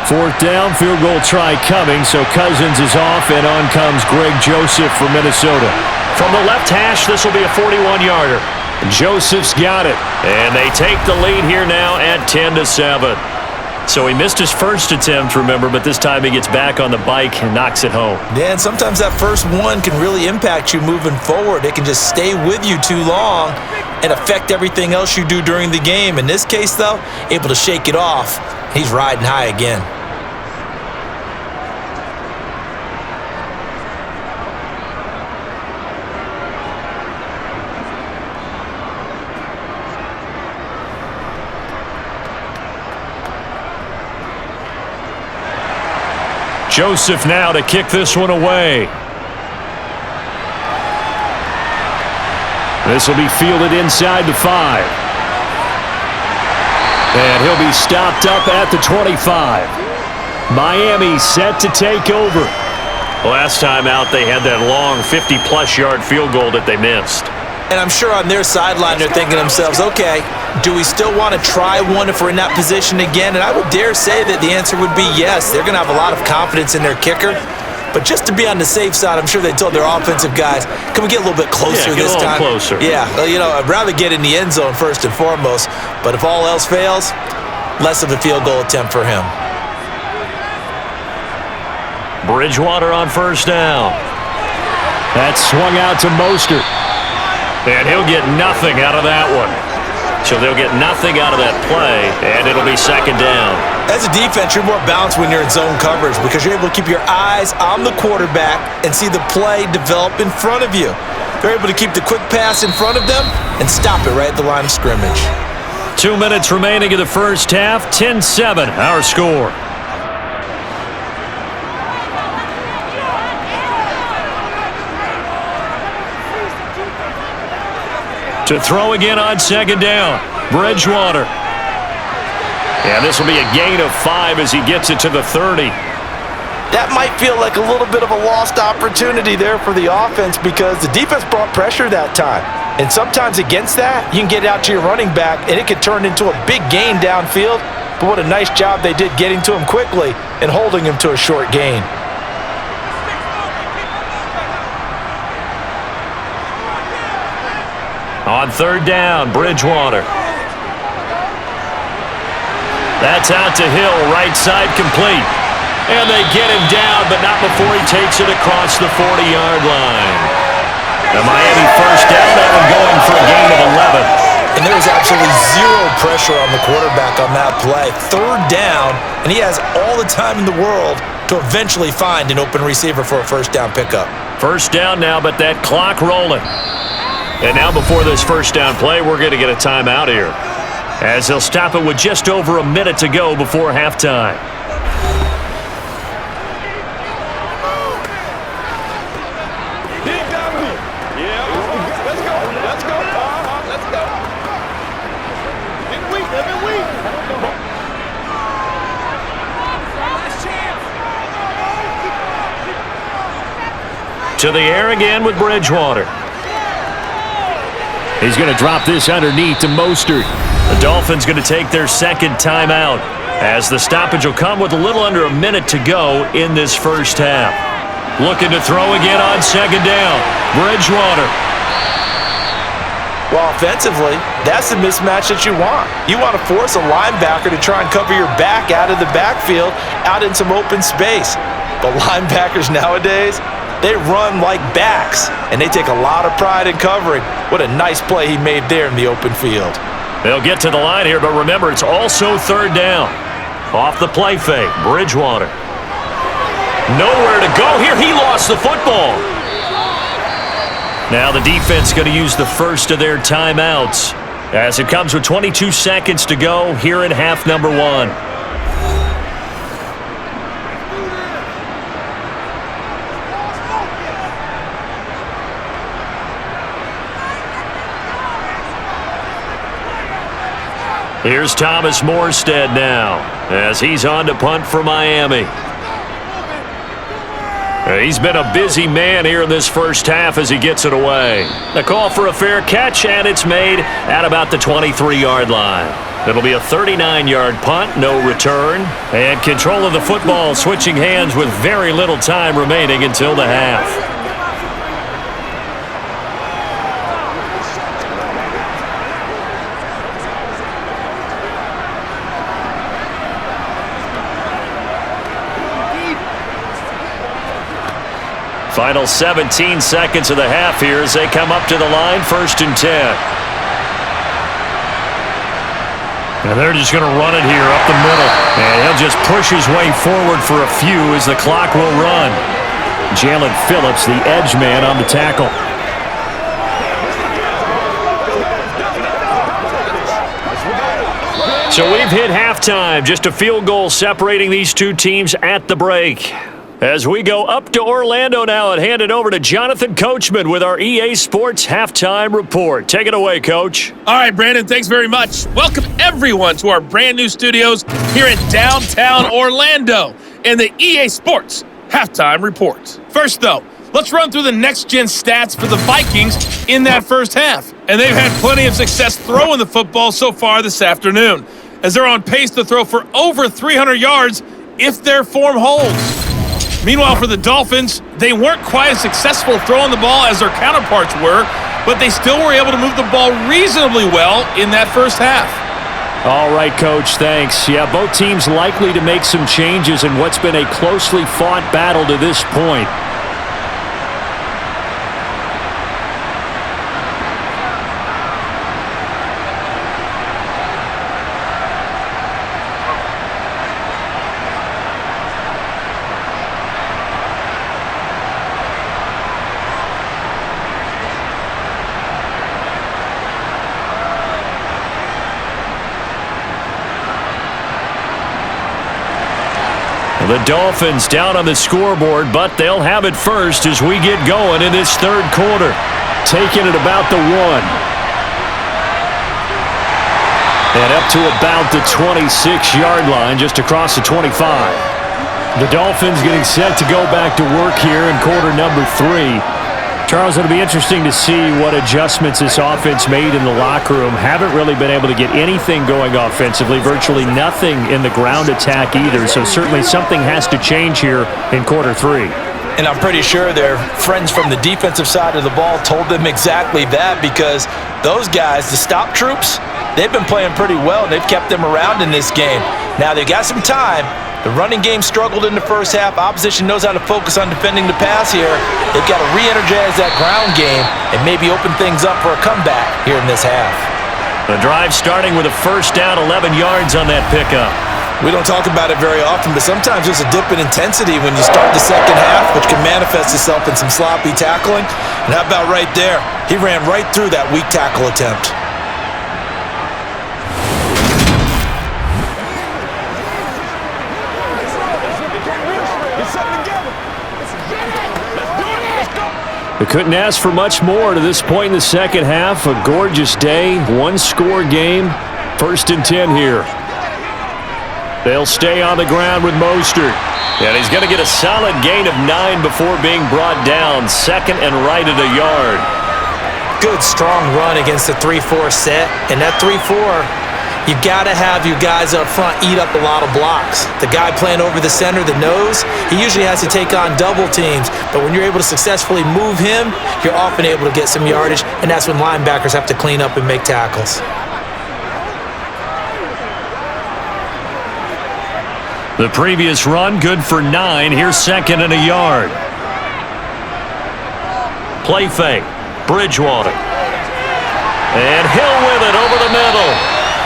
Fourth down, field goal try coming, so Cousins is off, and on comes Greg Joseph for Minnesota. From the left hash, this will be a 41-yarder. Joseph's got it, and they take the lead here now at 10-7. So he missed his first attempt, remember, but this time he gets back on the bike and knocks it home. Yeah, and sometimes that first one can really impact you moving forward. It can just stay with you too long and affect everything else you do during the game. In this case, though, able to shake it off. He's riding high again. Joseph now to kick this one away. This will be fielded inside the 5. And he'll be stopped up at the 25. Miami set to take over. Last time out, they had that long 50-plus yard field goal that they missed. And I'm sure on their sideline they're thinking to themselves, okay, do we still want to try one if we're in that position again? And I would dare say that the answer would be yes. They're going to have a lot of confidence in their kicker. But just to be on the safe side, I'm sure they told their offensive guys, can we get a little bit closer this time? Closer. Yeah, well, I'd rather get in the end zone first and foremost. But if all else fails, less of a field goal attempt for him. Bridgewater on first down. That's swung out to Mostert. And he'll get nothing out of that one. So they'll get nothing out of that play, and it'll be 2nd down. As a defense, you're more balanced when you're in zone coverage because you're able to keep your eyes on the quarterback and see the play develop in front of you. They're able to keep the quick pass in front of them and stop it right at the line of scrimmage. 2 minutes remaining in the first half, 10-7, our score. To throw again on 2nd down, Bridgewater. And this will be a gain of 5 as he gets it to the 30. That might feel like a little bit of a lost opportunity there for the offense because the defense brought pressure that time. And sometimes against that, you can get out to your running back and it could turn into a big gain downfield. But what a nice job they did getting to him quickly and holding him to a short gain. On 3rd down, Bridgewater. That's out to Hill, right side complete. And they get him down, but not before he takes it across the 40-yard line. The Miami first down, that one going for a gain of 11. And there was absolutely zero pressure on the quarterback on that play. 3rd down, and he has all the time in the world to eventually find an open receiver for a first down pickup. First down now, but that clock rolling. And now before this first down play, we're going to get a timeout here, as he'll stop it with just over a minute to go before halftime. To the air again with Bridgewater. He's going to drop this underneath to Mostert. The Dolphins going to take their 2nd timeout. as the stoppage will come with a little under a minute to go in this first half. Looking to throw again on second down. Bridgewater. Well, offensively, that's the mismatch that you want. You want to force a linebacker to try and cover your back out of the backfield, out in some open space. But linebackers nowadays, they run like backs, and they take a lot of pride in covering. What a nice play he made there in the open field. They'll get to the line here, but remember, it's also third down. Off the play fake, Bridgewater. Nowhere to go here. He lost the football. Now the defense going to use the first of their timeouts as it comes with 22 seconds to go here in half number 1. Here's Thomas Morstead now as he's on to punt for Miami. He's been a busy man here in this first half as he gets it away. The call for a fair catch, and it's made at about the 23-yard line. It'll be a 39-yard punt, no return, and control of the football switching hands with very little time remaining until the half. Final 17 seconds of the half here as they come up to the line, 1st and 10. And they're just going to run it here up the middle. And he'll just push his way forward for a few as the clock will run. Jalen Phillips, the edge man, on the tackle. So we've hit halftime. Just a field goal separating these two teams at the break. As we go up to Orlando now and hand it over to Jonathan Coachman with our EA Sports Halftime Report. Take it away, Coach. All right, Brandon, thanks very much. Welcome, everyone, to our brand new studios here in downtown Orlando and the EA Sports Halftime Report. First, though, let's run through the next-gen stats for the Vikings in that first half. And they've had plenty of success throwing the football so far this afternoon, as they're on pace to throw for over 300 yards if their form holds. Meanwhile, for the Dolphins, they weren't quite as successful throwing the ball as their counterparts were, but they still were able to move the ball reasonably well in that first half. All right, Coach, thanks. Yeah, both teams likely to make some changes in what's been a closely fought battle to this point. The Dolphins down on the scoreboard, but they'll have it first as we get going in this third quarter. Taking it about the 1. And up to about the 26-yard line, just across the 25. The Dolphins getting set to go back to work here in quarter number 3. Charles, it'll be interesting to see what adjustments this offense made in the locker room. Haven't really been able to get anything going offensively, virtually nothing in the ground attack either. So certainly something has to change here in quarter 3. And I'm pretty sure their friends from the defensive side of the ball told them exactly that, because those guys, the stop troops, they've been playing pretty well, and they've kept them around in this game. Now, they've got some time. The running game struggled in the first half. Opposition knows how to focus on defending the pass here. They've got to re-energize that ground game and maybe open things up for a comeback here in this half. The drive starting with a first down, 11 yards on that pickup. We don't talk about it very often, but sometimes there's a dip in intensity when you start the second half, which can manifest itself in some sloppy tackling. And how about right there? He ran right through that weak tackle attempt. They couldn't ask for much more to this point in the second half. A gorgeous day, one-score game, 1st and 10 here. They'll stay on the ground with Mostert. And he's going to get a solid gain of 9 before being brought down. Second and right at a yard. Good, strong run against the 3-4 set. And that 3-4, You've got to have your guys up front eat up a lot of blocks. The guy playing over the center, the nose, he usually has to take on double teams. But when you're able to successfully move him, you're often able to get some yardage, and that's when linebackers have to clean up and make tackles. The previous run, good for 9. Here's 2nd and a yard. Play fake. Bridgewater. And Hill with it over the middle.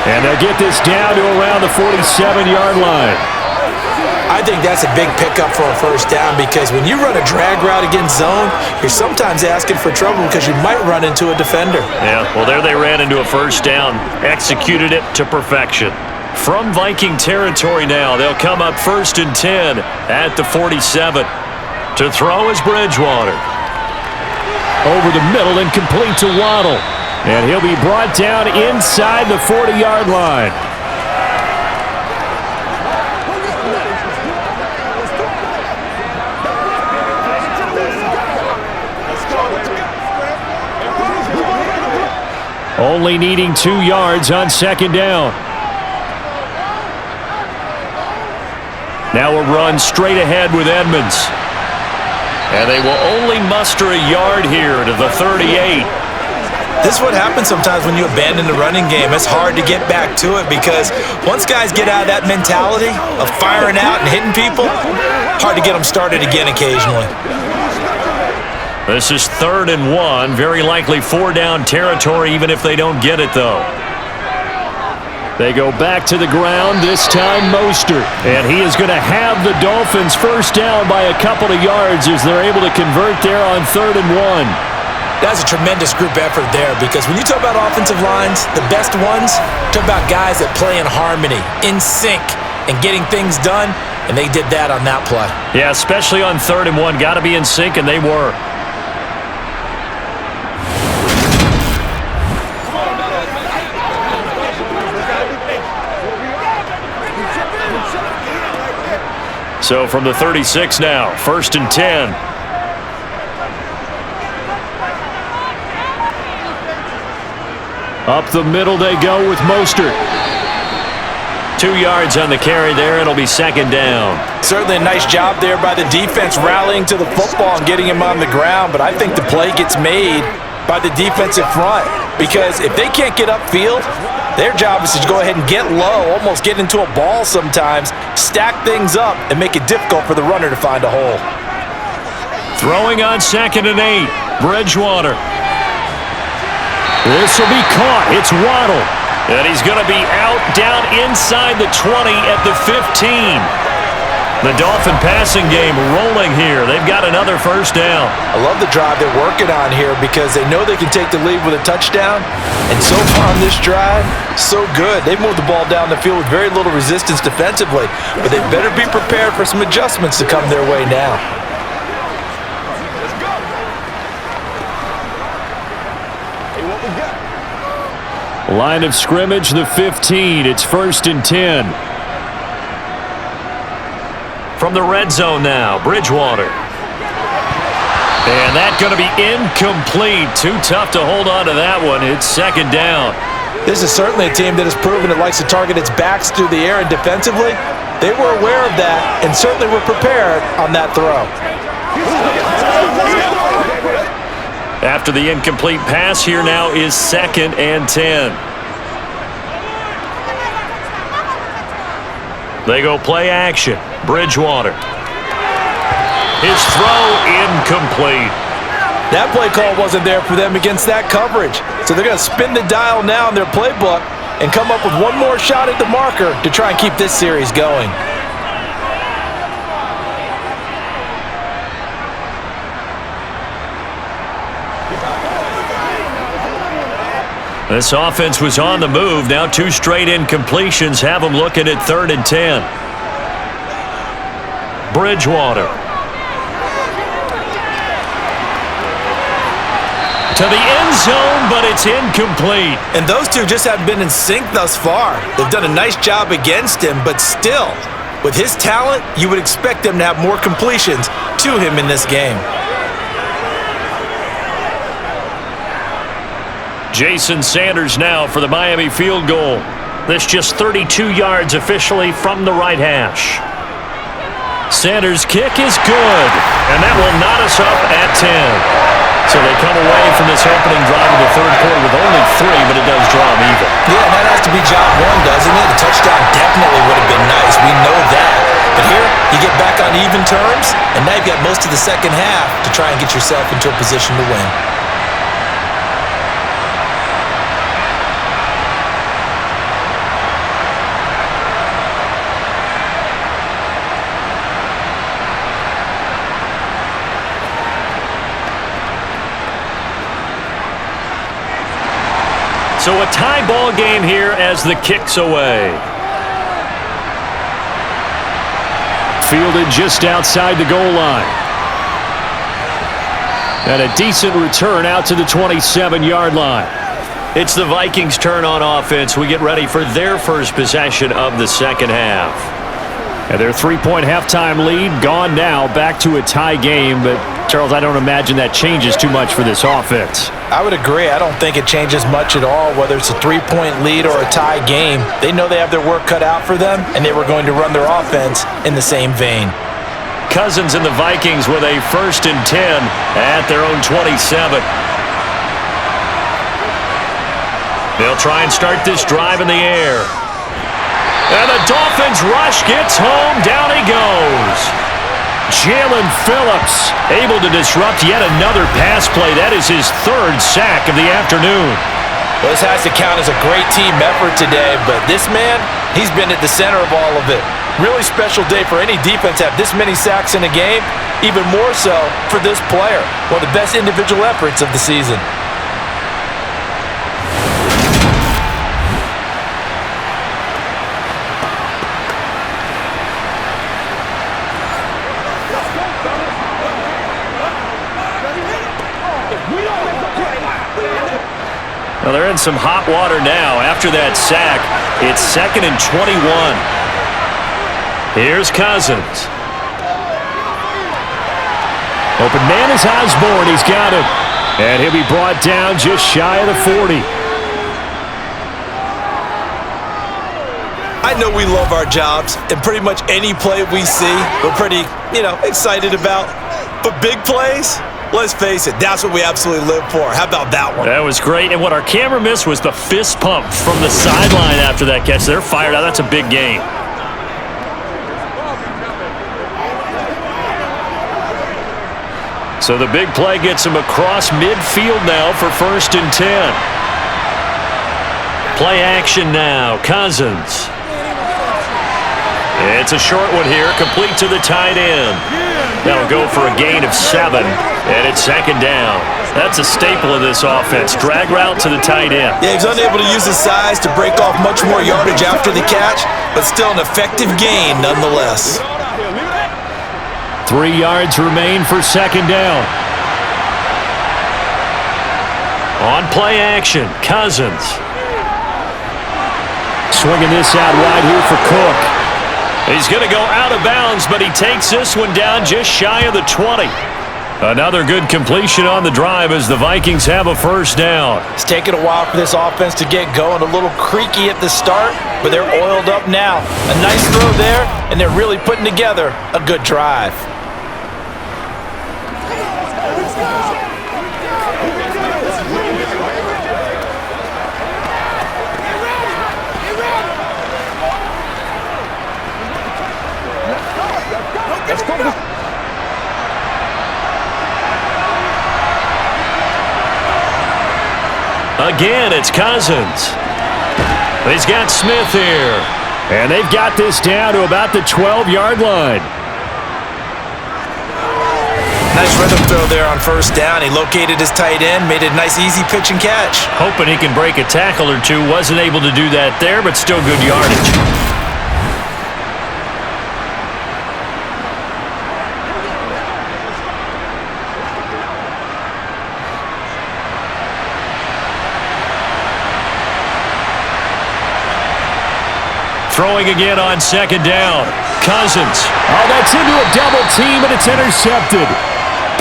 And they'll get this down to around the 47-yard line. I think that's a big pickup for a first down because when you run a drag route against zone, you're sometimes asking for trouble because you might run into a defender. Yeah, well, there they ran into a first down. Executed it to perfection. From Viking territory now, they'll come up 1st and 10 at the 47. To throw is Bridgewater. Over the middle and complete to Waddle. And he'll be brought down inside the 40-yard line. Only needing 2 yards on 2nd down. Now a run straight ahead with Edmonds. And they will only muster a yard here to the 38. This is what happens sometimes when you abandon the running game. It's hard to get back to it because once guys get out of that mentality of firing out and hitting people, hard to get them started again occasionally. This is 3rd and 1. Very likely 4-down territory even if they don't get it, though. They go back to the ground, this time Mostert. And he is going to have the Dolphins first down by a couple of yards as they're able to convert there on 3rd and 1. That's a tremendous group effort there because when you talk about offensive lines, the best ones, talk about guys that play in harmony, in sync, and getting things done, and they did that on that play. Yeah, especially on 3rd and 1. Got to be in sync, and they were. So from the 36 now, 1st and 10. Up the middle they go with Mostert. 2 yards on the carry there. It'll be 2nd down. Certainly a nice job there by the defense rallying to the football and getting him on the ground, but I think the play gets made by the defensive front because if they can't get upfield, their job is to go ahead and get low, almost get into a ball sometimes, stack things up, and make it difficult for the runner to find a hole. Throwing on 2nd and 8. Bridgewater. This will be caught. It's Waddle. And he's going to be out down inside the 20 at the 15. The Dolphin passing game rolling here. They've got another first down. I love the drive they're working on here because they know they can take the lead with a touchdown. And so far on this drive, so good. They've moved the ball down the field with very little resistance defensively. But they better be prepared for some adjustments to come their way now. Line of scrimmage, the 15. It's 1st and 10. From the red zone now, Bridgewater. And that's going to be incomplete. Too tough to hold on to that one. It's 2nd down. This is certainly a team that has proven it likes to target its backs through the air and defensively. They were aware of that and certainly were prepared on that throw. After the incomplete pass, here now is 2nd and 10. They go play action. Bridgewater. His throw incomplete. That play call wasn't there for them against that coverage. So they're going to spin the dial now in their playbook and come up with one more shot at the marker to try and keep this series going. This offense was on the move. Now 2 straight incompletions have them looking at 3rd and 10. Bridgewater. To the end zone, but it's incomplete. And those two just haven't been in sync thus far. They've done a nice job against him, but still, with his talent, you would expect them to have more completions to him in this game. Jason Sanders now for the Miami field goal. This just 32 yards officially from the right hash. Sanders' kick is good, and that will knot us up at 10. So they come away from this opening drive of the third quarter with only 3, but it does draw them even. Yeah, and that has to be job one, doesn't it? A touchdown definitely would have been nice. We know that. But here, you get back on even terms, and now you've got most of the second half to try and get yourself into a position to win. So a tie ball game here as the kick's away. Fielded just outside the goal line. And a decent return out to the 27-yard line. It's the Vikings' turn on offense. We get ready for their first possession of the second half. And their 3-point halftime lead gone now, back to a tie game. But, Charles, I don't imagine that changes too much for this offense. I would agree. I don't think it changes much at all, whether it's a 3-point lead or a tie game. They know they have their work cut out for them, and they were going to run their offense in the same vein. Cousins and the Vikings with a 1st and 10 at their own 27. They'll try and start this drive in the air. And the Dolphins rush gets home. Down he goes. Jalen Phillips able to disrupt yet another pass play. That is his 3rd sack of the afternoon. Well, this has to count as a great team effort today, but this man, he's been at the center of all of it. Really special day for any defense to have this many sacks in a game, even more so for this player. One of the best individual efforts of the season. Well, they're in some hot water now. After that sack, it's 2nd and 21. Here's Cousins. Open man is Osborne. He's got him. And he'll be brought down just shy of the 40. I know we love our jobs, and pretty much any play we see, we're pretty, excited about. But big plays, let's face it, that's what we absolutely live for. How about that one? That was great. And what our camera missed was the fist pump from the sideline after that catch. They're fired out. That's a big game. So the big play gets him across midfield now for 1st and 10. Play action now. Cousins. It's a short one here, complete to the tight end. That'll go for a gain of 7, and it's 2nd down. That's a staple of this offense. Drag route to the tight end. Yeah, he's unable to use his size to break off much more yardage after the catch, but still an effective gain nonetheless. 3 yards remain for 2nd down. On play action, Cousins. Swinging this out wide here for Cook. He's going to go out of bounds, but he takes this one down just shy of the 20. Another good completion on the drive as the Vikings have a 1st down. It's taken a while for this offense to get going. A little creaky at the start, but they're oiled up now. A nice throw there, and they're really putting together a good drive. Again, it's Cousins. He's got Smith here. And they've got this down to about the 12-yard line. Nice rhythm throw there on 1st down. He located his tight end, made a nice easy pitch and catch. Hoping he can break a tackle or two. Wasn't able to do that there, but still good yardage. Throwing again on 2nd down. Cousins. Oh, that's into a double team, and it's intercepted.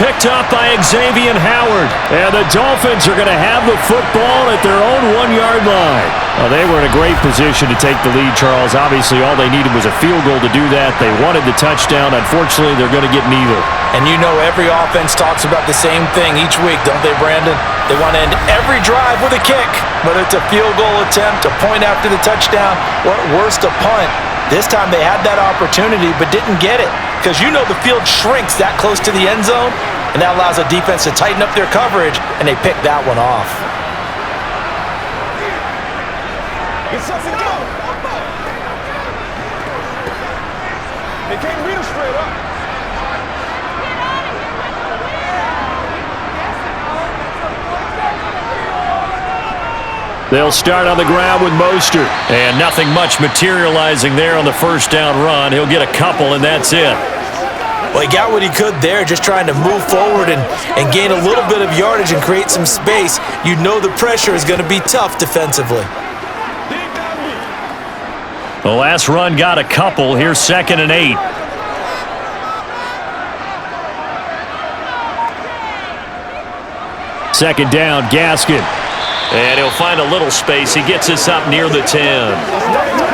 Picked off by Xavier Howard. And the Dolphins are going to have the football at their own 1-yard line. Well, they were in a great position to take the lead, Charles. Obviously, all they needed was a field goal to do that. They wanted the touchdown. Unfortunately, they're going to get neither. And you know every offense talks about the same thing each week, don't they, Brandon? They want to end every drive with a kick, whether it's a field goal attempt, a point after the touchdown, or at worst, a punt. This time they had that opportunity but didn't get it because you know the field shrinks that close to the end zone, and that allows the defense to tighten up their coverage, and they picked that one off. Get something go. They can't read them straight up. They'll start on the ground with Mostert. And nothing much materializing there on the first down run. He'll get a couple, and that's it. Well, he got what he could there, just trying to move forward and gain a little bit of yardage and create some space. You know the pressure is going to be tough defensively. The last run got a couple. Here's 2nd and 8. Second down, Gaskin. And he'll find a little space. He gets us up near the 10.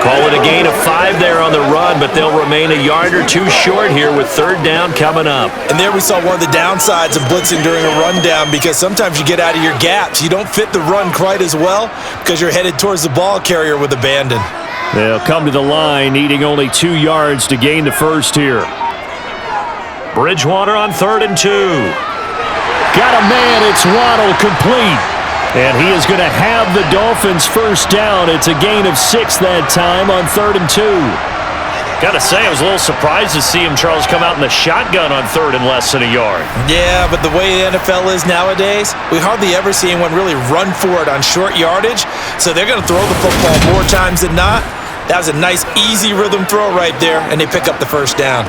Call it a gain of 5 there on the run, but they'll remain a yard or two short here with 3rd down coming up. And there we saw one of the downsides of blitzing during a rundown because sometimes you get out of your gaps. You don't fit the run quite as well because you're headed towards the ball carrier with abandon. They'll come to the line, needing only 2 yards to gain the first here. Bridgewater on 3rd and 2. Got a man, it's Waddle, complete. And he is going to have the Dolphins first down. It's a gain of 6 that time on 3rd and 2. Got to say, I was a little surprised to see him, Charles, come out in the shotgun on 3rd and less than a yard. Yeah, but the way the NFL is nowadays, we hardly ever see anyone really run for it on short yardage. So they're going to throw the football more times than not. That was a nice, easy rhythm throw right there, and they pick up the first down.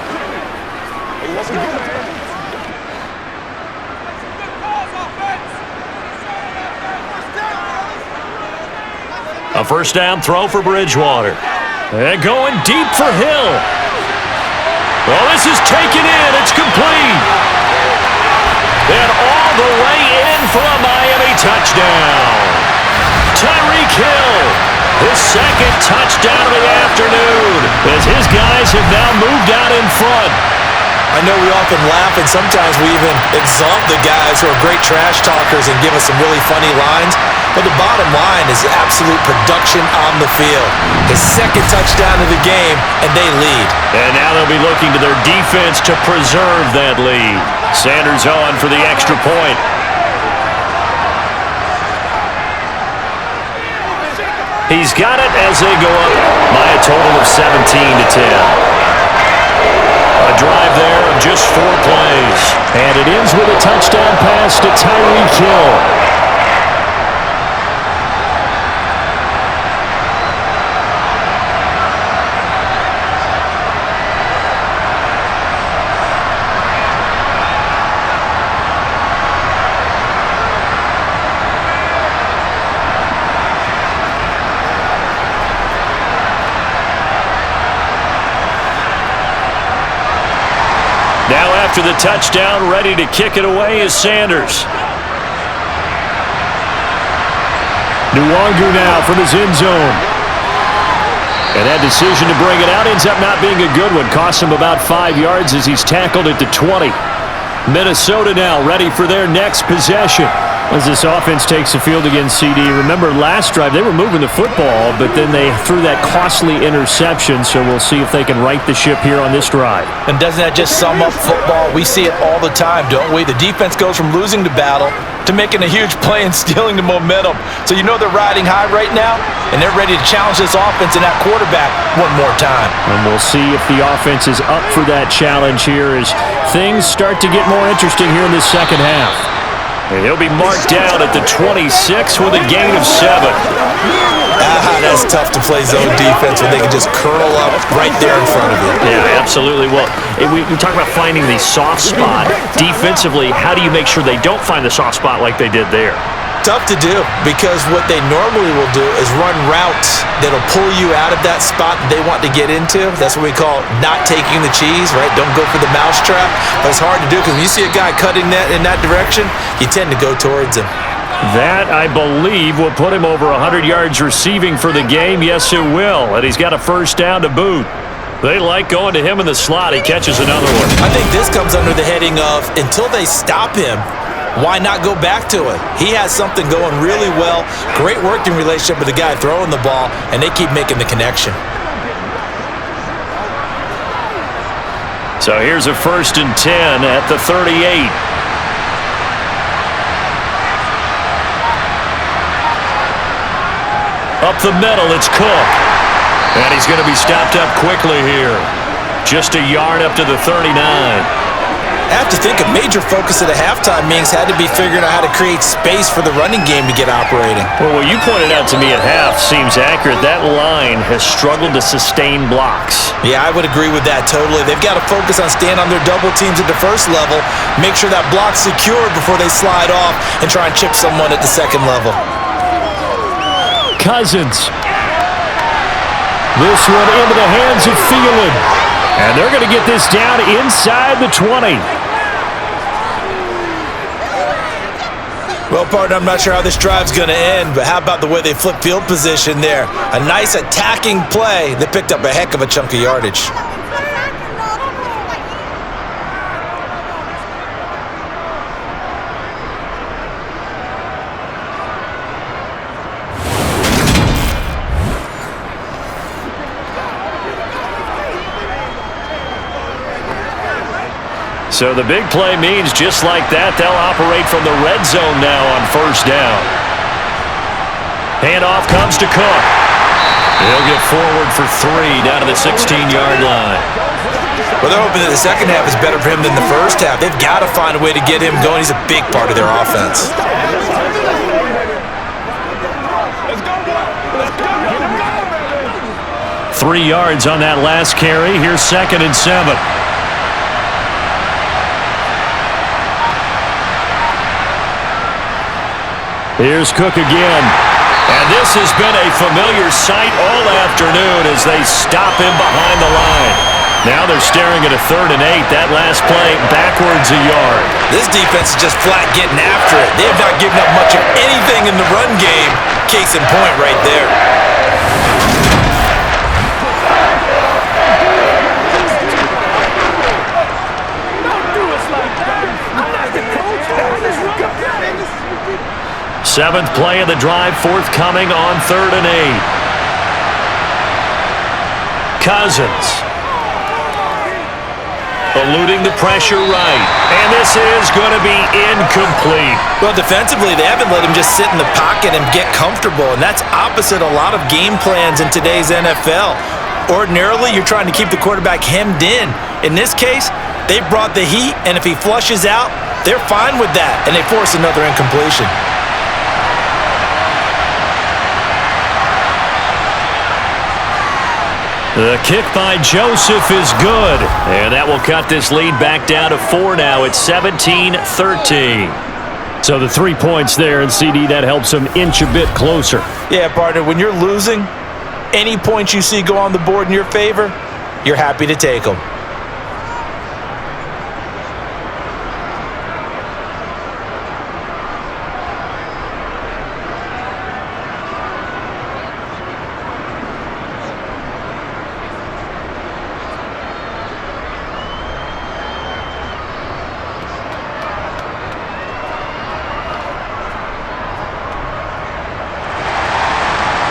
A first down throw for Bridgewater. And going deep for Hill. Well, this is taken in. It's complete. And all the way in for a Miami touchdown. Tyreek Hill, his 2nd touchdown of the afternoon, as his guys have now moved out in front. I know we often laugh, and sometimes we even exalt the guys who are great trash talkers and give us some really funny lines. But the bottom line is absolute production on the field. His 2nd touchdown of the game, and they lead. And now they'll be looking to their defense to preserve that lead. Sanders on for the extra point. He's got it as they go up by a total of 17-10. A drive there of just 4 plays. And it ends with a touchdown pass to Tyreek Hill. Now after the touchdown, ready to kick it away is Sanders. Nwangu now from his end zone. And that decision to bring it out ends up not being a good one. Costs him about 5 yards as he's tackled at the 20. Minnesota now ready for their next possession. As this offense takes the field against CD. Remember last drive, they were moving the football, but then they threw that costly interception, so we'll see if they can right the ship here on this drive. And doesn't that just sum up football? We see it all the time, don't we? The defense goes from losing the battle to making a huge play and stealing the momentum. So you know they're riding high right now, and they're ready to challenge this offense and that quarterback one more time. And we'll see if the offense is up for that challenge here as things start to get more interesting here in this second half. And he'll be marked down at the 26 with a gain of 7. That's tough to play zone defense when they can just curl up right there in front of you. Yeah, absolutely. Well, we talk about finding the soft spot. Defensively, how do you make sure they don't find the soft spot like they did there? Tough to do, because what they normally will do is run routes that'll pull you out of that spot that they want to get into. That's what we call not taking the cheese, right? Don't go for the mousetrap. But it's hard to do because when you see a guy cutting that in that direction, you tend to go towards him. That, I believe, will put him over 100 yards receiving for the game. Yes, it will. And he's got a first down to boot. They like going to him in the slot. He catches another one. I think this comes under the heading of until they stop him, why not go back to it? He has something going really well. Great working relationship with the guy throwing the ball, and they keep making the connection. So here's a 1st and 10 at the 38. Up the middle, it's Cook. And he's going to be stopped up quickly here. Just a yard up to the 39. I have to think a major focus of the halftime meetings had to be figuring out how to create space for the running game to get operating. Well, what you pointed out to me at half seems accurate. That line has struggled to sustain blocks. Yeah, I would agree with that totally. They've got to focus on staying on their double teams at the first level, make sure that block's secured before they slide off and try and chip someone at the second level. Cousins. This one into the hands of Thielen. And they're going to get this down inside the 20. Well, partner, I'm not sure how this drive's going to end, but how about the way they flip field position there? A nice attacking play that picked up a heck of a chunk of yardage. So the big play means just like that, they'll operate from the red zone now on first down. Handoff comes to Cook. He'll get forward for 3 down to the 16-yard line. Well, they're hoping that the second half is better for him than the first half. They've got to find a way to get him going. He's a big part of their offense. 3 yards on that last carry. Here's 2nd and 7. Here's Cook again. And this has been a familiar sight all afternoon as they stop him behind the line. Now they're staring at a 3rd and 8. That last play backwards a yard. This defense is just flat getting after it. They have not given up much of anything in the run game. Case in point right there. Seventh play of the drive forthcoming on 3rd and 8. Cousins. Eluding the pressure right. And this is going to be incomplete. Well, defensively, they haven't let him just sit in the pocket and get comfortable, and that's opposite a lot of game plans in today's NFL. Ordinarily, you're trying to keep the quarterback hemmed in. In this case, they brought the heat, and if he flushes out, they're fine with that, and they force another incompletion. The kick by Joseph is good, and that will cut this lead back down to 4 now. It's 17-13. So the 3 points there, and CD, that helps them inch a bit closer. Yeah, partner, when you're losing, any points you see go on the board in your favor, you're happy to take them.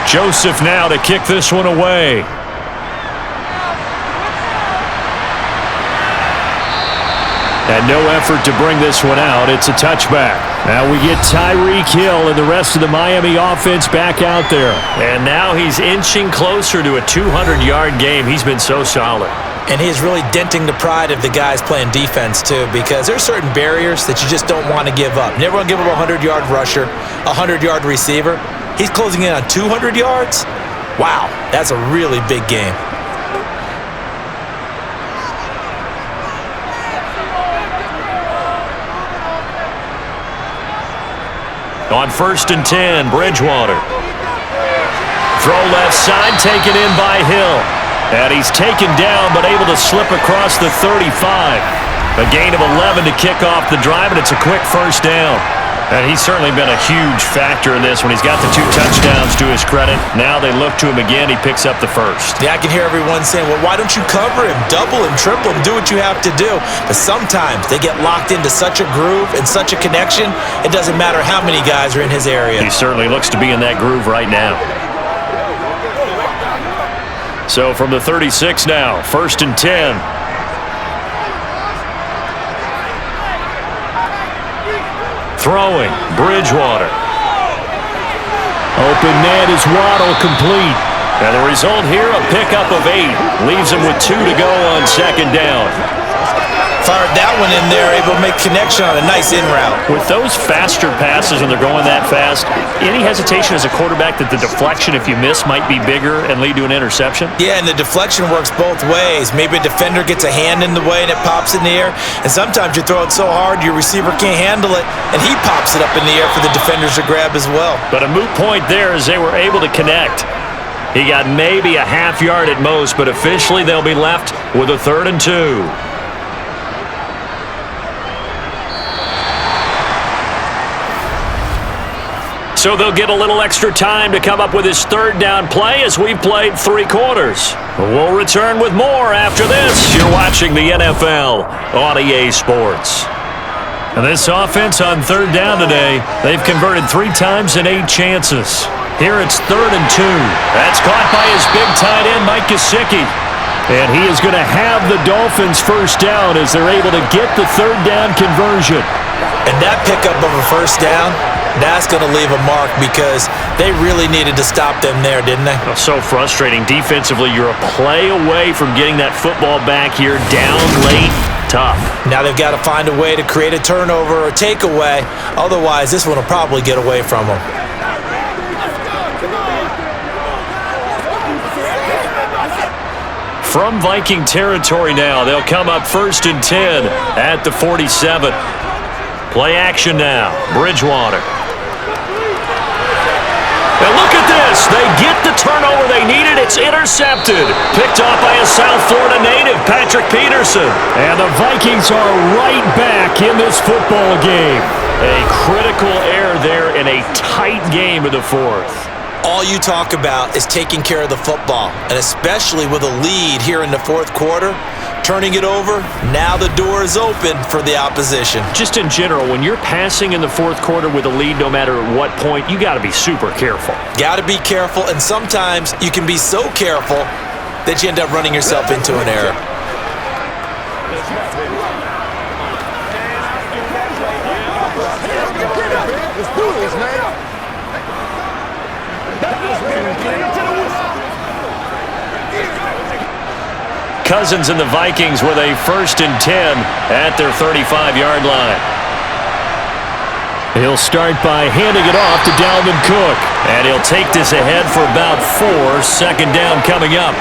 Joseph now to kick this one away. And no effort to bring this one out. It's a touchback. Now we get Tyreek Hill and the rest of the Miami offense back out there. And now he's inching closer to a 200-yard game. He's been so solid. And he's really denting the pride of the guys playing defense, too, because there's certain barriers that you just don't want to give up. You never want to give up a 100-yard rusher, a 100-yard receiver. He's closing in on 200 yards. Wow, that's a really big game. On 1st and 10, Bridgewater. Throw left side, taken in by Hill. And he's taken down, but able to slip across the 35. A gain of 11 to kick off the drive, and it's a quick first down. And he's certainly been a huge factor in this when he's got the 2 touchdowns to his credit. Now they look to him again. He picks up the first. Yeah, I can hear everyone saying, well, why don't you cover him? Double him, triple him, do what you have to do. But sometimes they get locked into such a groove and such a connection, it doesn't matter how many guys are in his area. He certainly looks to be in that groove right now. So from the 36 now, 1st and 10. Throwing, Bridgewater. Open net is Waddle, complete. And the result here, a pickup of 8. Leaves him with 2 to go on 2nd down. Fired that one in there, able to make connection on a nice in route. With those faster passes when they're going that fast, any hesitation as a quarterback that the deflection, if you miss, might be bigger and lead to an interception? Yeah, and the deflection works both ways. Maybe a defender gets a hand in the way and it pops in the air. And sometimes you throw it so hard your receiver can't handle it, and he pops it up in the air for the defenders to grab as well. But a moot point there as they were able to connect. He got maybe a half yard at most, but officially they'll be left with a 3rd and 2. So they'll get a little extra time to come up with his 3rd down play as we've played 3 quarters. We'll return with more after this. You're watching the NFL on EA Sports. And this offense on 3rd down today, they've converted 3 times in 8 chances. Here it's 3rd and 2. That's caught by his big tight end, Mike Gesicki. And he is going to have the Dolphins first down as they're able to get the 3rd down conversion. And that pickup of a first down, that's going to leave a mark because they really needed to stop them there, didn't they? Oh, so frustrating. Defensively, you're a play away from getting that football back here down late. Tough. Now they've got to find a way to create a turnover or takeaway. Otherwise, this one will probably get away from them. From Viking territory now, they'll come up 1st and 10 at the 47. Play action now. Bridgewater. And look at this. They get the turnover they needed. It's intercepted. Picked off by a South Florida native, Patrick Peterson. And the Vikings are right back in this football game. A critical error there in a tight game in the 4th. All you talk about is taking care of the football, and especially with a lead here in the 4th quarter, turning it over, now the door is open for the opposition. Just in general, when you're passing in the 4th quarter with a lead, no matter at what point, you got to be super careful. Got to be careful, and sometimes you can be so careful that you end up running yourself into an error. Let's do this, man. Cousins and the Vikings with a 1st and 10 at their 35-yard line. He'll start by handing it off to Dalvin Cook. And he'll take this ahead for about 4. 2nd down coming up.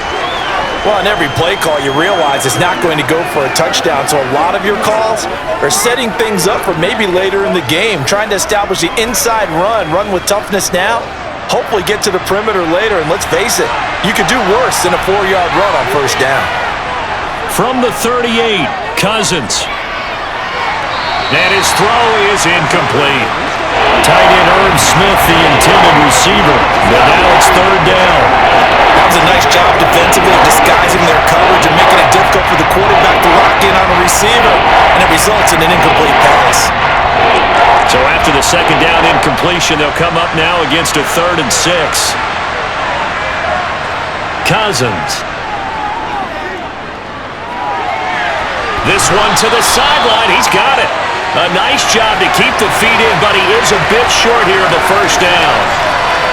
Well, on every play call, you realize it's not going to go for a touchdown. So a lot of your calls are setting things up for maybe later in the game, trying to establish the inside run with toughness now, hopefully get to the perimeter later. And let's face it, you could do worse than a 4-yard run on 1st down. From the 38, Cousins. And his throw is incomplete. Tight end Irv Smith, the intended receiver. But now it's 3rd down. That was a nice job defensively of disguising their coverage and making it difficult for the quarterback to lock in on a receiver, and it results in an incomplete pass. So after the 2nd down incompletion, they'll come up now against a 3rd and 6. Cousins. This one to the sideline. He's got it. A nice job to keep the feet in, but he is a bit short here of the 1st down.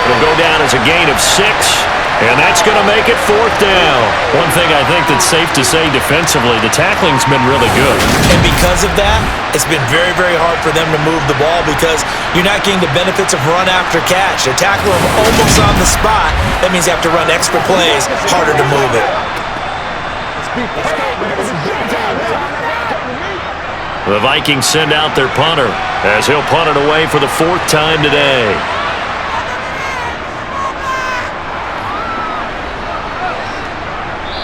It'll go down as a gain of 6, and that's going to make it 4th down. One thing I think that's safe to say defensively, the tackling's been really good. And because of that, it's been very, very hard for them to move the ball because you're not getting the benefits of run after catch. They're tackling them almost on the spot. That means you have to run extra plays, harder to move it. The Vikings send out their punter as he'll punt it away for the 4th time today.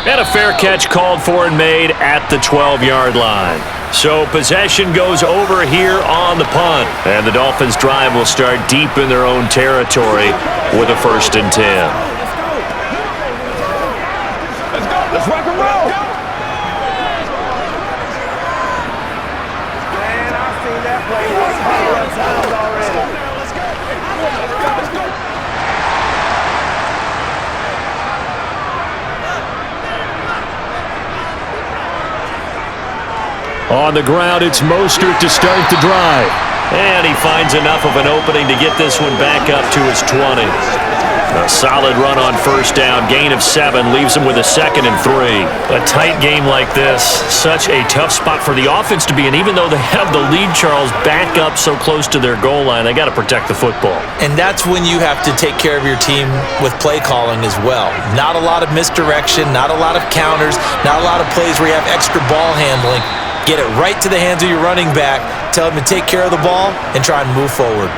And a fair catch called for and made at the 12-yard line. So possession goes over here on the punt. And the Dolphins' drive will start deep in their own territory with a 1st and 10. Let's go. Let's rock and roll. Man, I've seen that play 100 times already. Let's go. Let's go. On the ground, it's Mostert to start the drive. And he finds enough of an opening to get this one back up to his 20. A solid run on 1st down, gain of 7, leaves him with a 2nd and 3. A tight game like this, such a tough spot for the offense to be in. Even though they have the lead, Charles, back up so close to their goal line, they got to protect the football. And that's when you have to take care of your team with play calling as well. Not a lot of misdirection, not a lot of counters, not a lot of plays where you have extra ball handling. Get it right to the hands of your running back, tell him to take care of the ball, and try and move forward.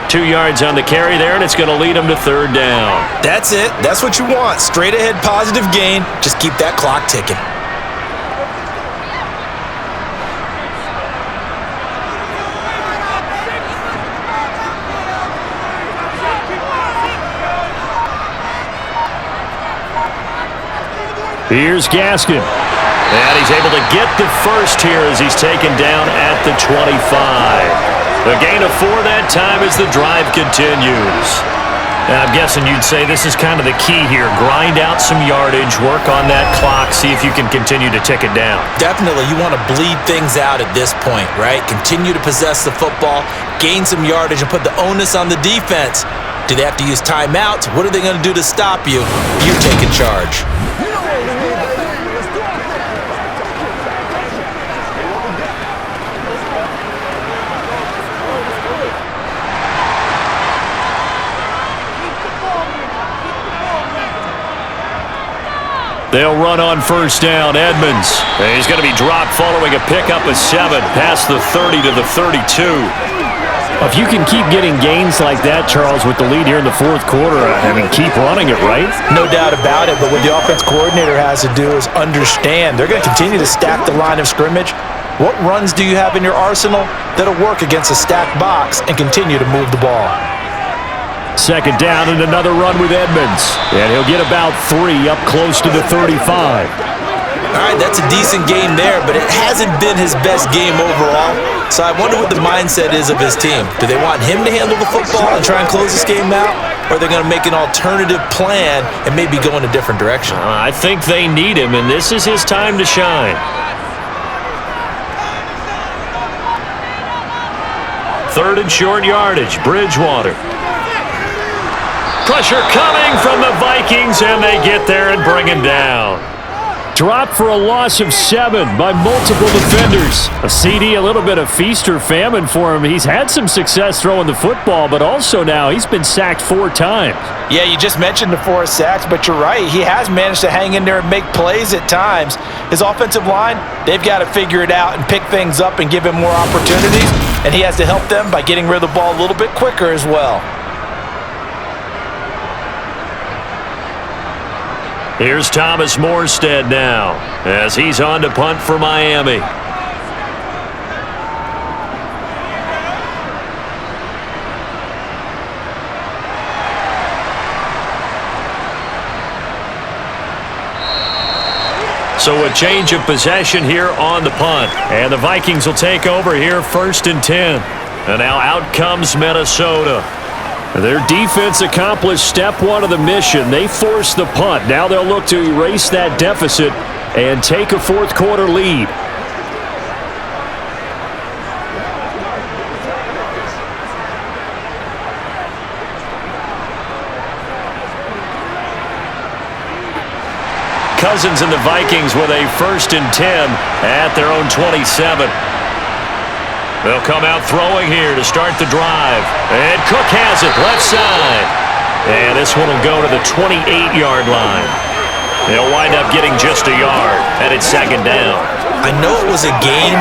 2 yards on the carry there, and it's going to lead him to 3rd down. That's it. That's what you want. Straight ahead, positive gain. Just keep that clock ticking. Here's Gaskin. And he's able to get the 1st here as he's taken down at the 25. A gain of 4 that time as the drive continues. And I'm guessing you'd say this is kind of the key here. Grind out some yardage, work on that clock, see if you can continue to tick it down. Definitely, you want to bleed things out at this point, right? Continue to possess the football, gain some yardage, and put the onus on the defense. Do they have to use timeouts? What are they going to do to stop you? You're taking charge. They'll run on 1st down. Edmonds. And he's going to be dropped following a pickup of 7 past the 30 to the 32. If you can keep getting gains like that, Charles, with the lead here in the 4th quarter, I mean, keep running it, right? No doubt about it, but what the offense coordinator has to do is understand they're going to continue to stack the line of scrimmage. What runs do you have in your arsenal that'll work against a stacked box and continue to move the ball? 2nd down and another run with Edmonds. And he'll get about 3 up close to the 35. All right, that's a decent game there, but it hasn't been his best game overall. So I wonder what the mindset is of his team. Do they want him to handle the football and try and close this game out? Or are they going to make an alternative plan and maybe go in a different direction? I think they need him, and this is his time to shine. 3rd and short yardage, Bridgewater. Pressure coming from the Vikings, and they get there and bring him down. Dropped for a loss of 7 by multiple defenders. A CD, a little bit of feast or famine for him. He's had some success throwing the football, but also now he's been sacked 4 times. Yeah, you just mentioned the 4 sacks, but you're right. He has managed to hang in there and make plays at times. His offensive line, they've got to figure it out and pick things up and give him more opportunities, and he has to help them by getting rid of the ball a little bit quicker as well. Here's Thomas Morstead now as he's on to punt for Miami. So a change of possession here on the punt. And the Vikings will take over here 1st and 10. And now out comes Minnesota. Their defense accomplished step 1 of the mission. They forced the punt. Now they'll look to erase that deficit and take a 4th quarter lead. Cousins and the Vikings with a 1st and 10 at their own 27. They'll come out throwing here to start the drive. And Cook has it, left side. And this one will go to the 28-yard line. They'll wind up getting just a yard, and it's 2nd down. I know it was a game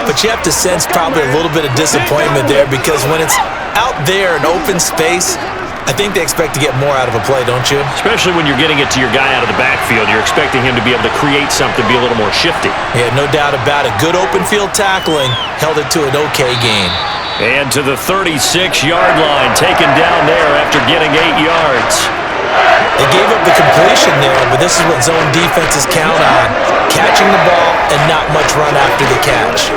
but you have to sense probably a little bit of disappointment there because when it's out there in open space, I think they expect to get more out of a play, don't you? Especially when you're getting it to your guy out of the backfield. You're expecting him to be able to create something, be a little more shifty. Yeah, no doubt about it. Good open field tackling held it to an okay gain. And to the 36-yard line, taken down there after getting 8 yards. They gave up the completion there, but this is what zone defenses count on. Catching the ball and not much run after the catch.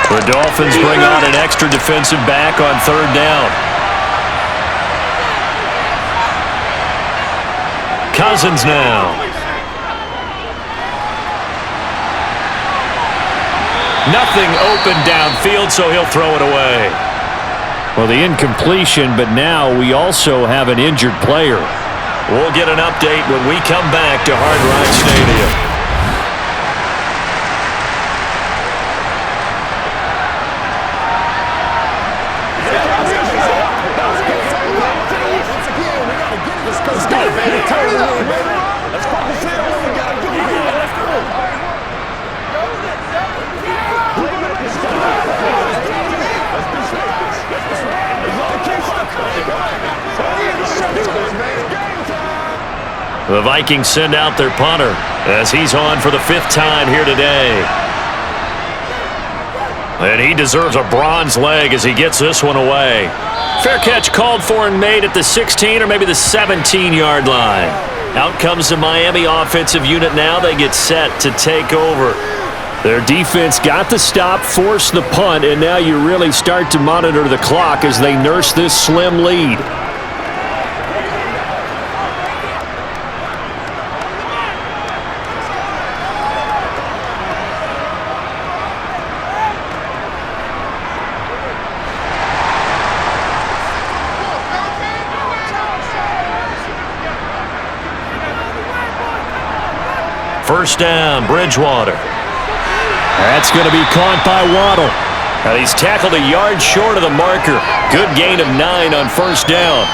The Dolphins bring on an extra defensive back on 3rd down. Cousins now. Nothing open downfield, so he'll throw it away. Well, the incompletion, but now we also have an injured player. We'll get an update when we come back to Hard Rock Stadium. The Vikings send out their punter as he's on for the 5th time here today. And he deserves a bronze leg as he gets this one away. Fair catch called for and made at the 16 or maybe the 17-yard line. Out comes the Miami offensive unit now. They get set to take over. Their defense got the stop, forced the punt, and now you really start to monitor the clock as they nurse this slim lead. First down, Bridgewater. That's going to be caught by Waddle. And he's tackled a yard short of the marker. Good gain of 9 on 1st down.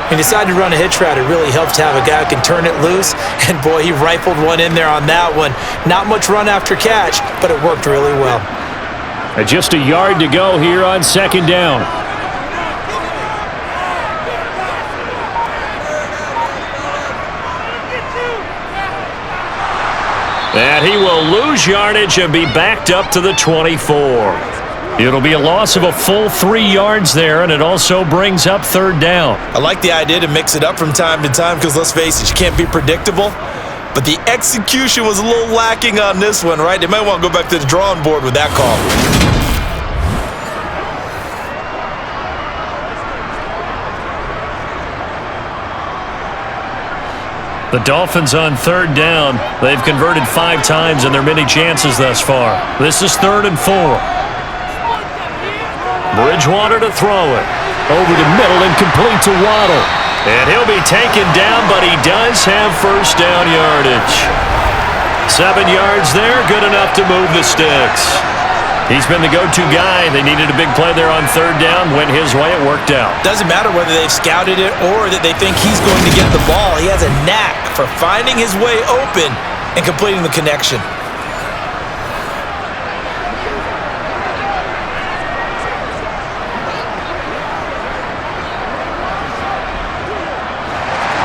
He decided to run a hitch route. It really helps to have a guy who can turn it loose. And, boy, he rifled one in there on that one. Not much run after catch, but it worked really well. And just a yard to go here on 2nd down. And he will lose yardage and be backed up to the 24. It'll be a loss of a full 3 yards there, and it also brings up 3rd down. I like the idea to mix it up from time to time because, let's face it, you can't be predictable. But the execution was a little lacking on this one, right? They might want to go back to the drawing board with that call. The Dolphins on 3rd down. They've converted 5 times in their many chances thus far. This is 3rd and 4. Bridgewater to throw it. Over the middle and complete to Waddle. And he'll be taken down, but he does have 1st down yardage. 7 yards there, good enough to move the sticks. He's been the go-to guy. They needed a big play there on 3rd down. Went his way, it worked out. Doesn't matter whether they've scouted it or that they think he's going to get the ball. He has a knack for finding his way open and completing the connection.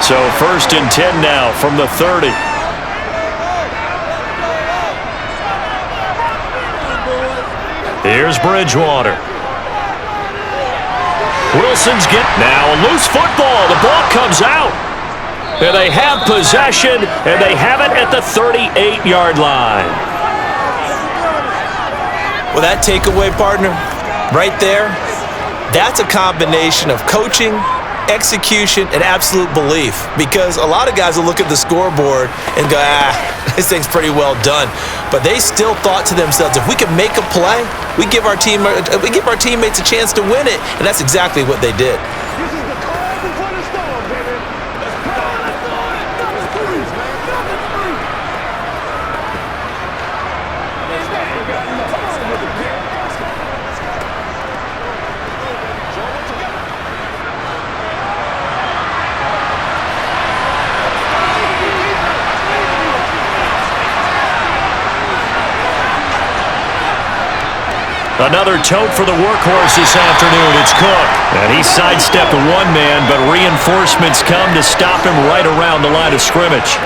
So 1st and 10 now from the 30. Here's Bridgewater. Wilson's now a loose football. The ball comes out. And they have possession, and they have it at the 38-yard line. Well, that takeaway, partner, right there, that's a combination of coaching, execution, and absolute belief. Because a lot of guys will look at the scoreboard and go, this thing's pretty well done. But they still thought to themselves, if we can make a play, we give our teammates a chance to win it. And that's exactly what they did. Another tote for the workhorse this afternoon. It's Cook. And he sidestepped a one-man, but reinforcements come to stop him right around the line of scrimmage.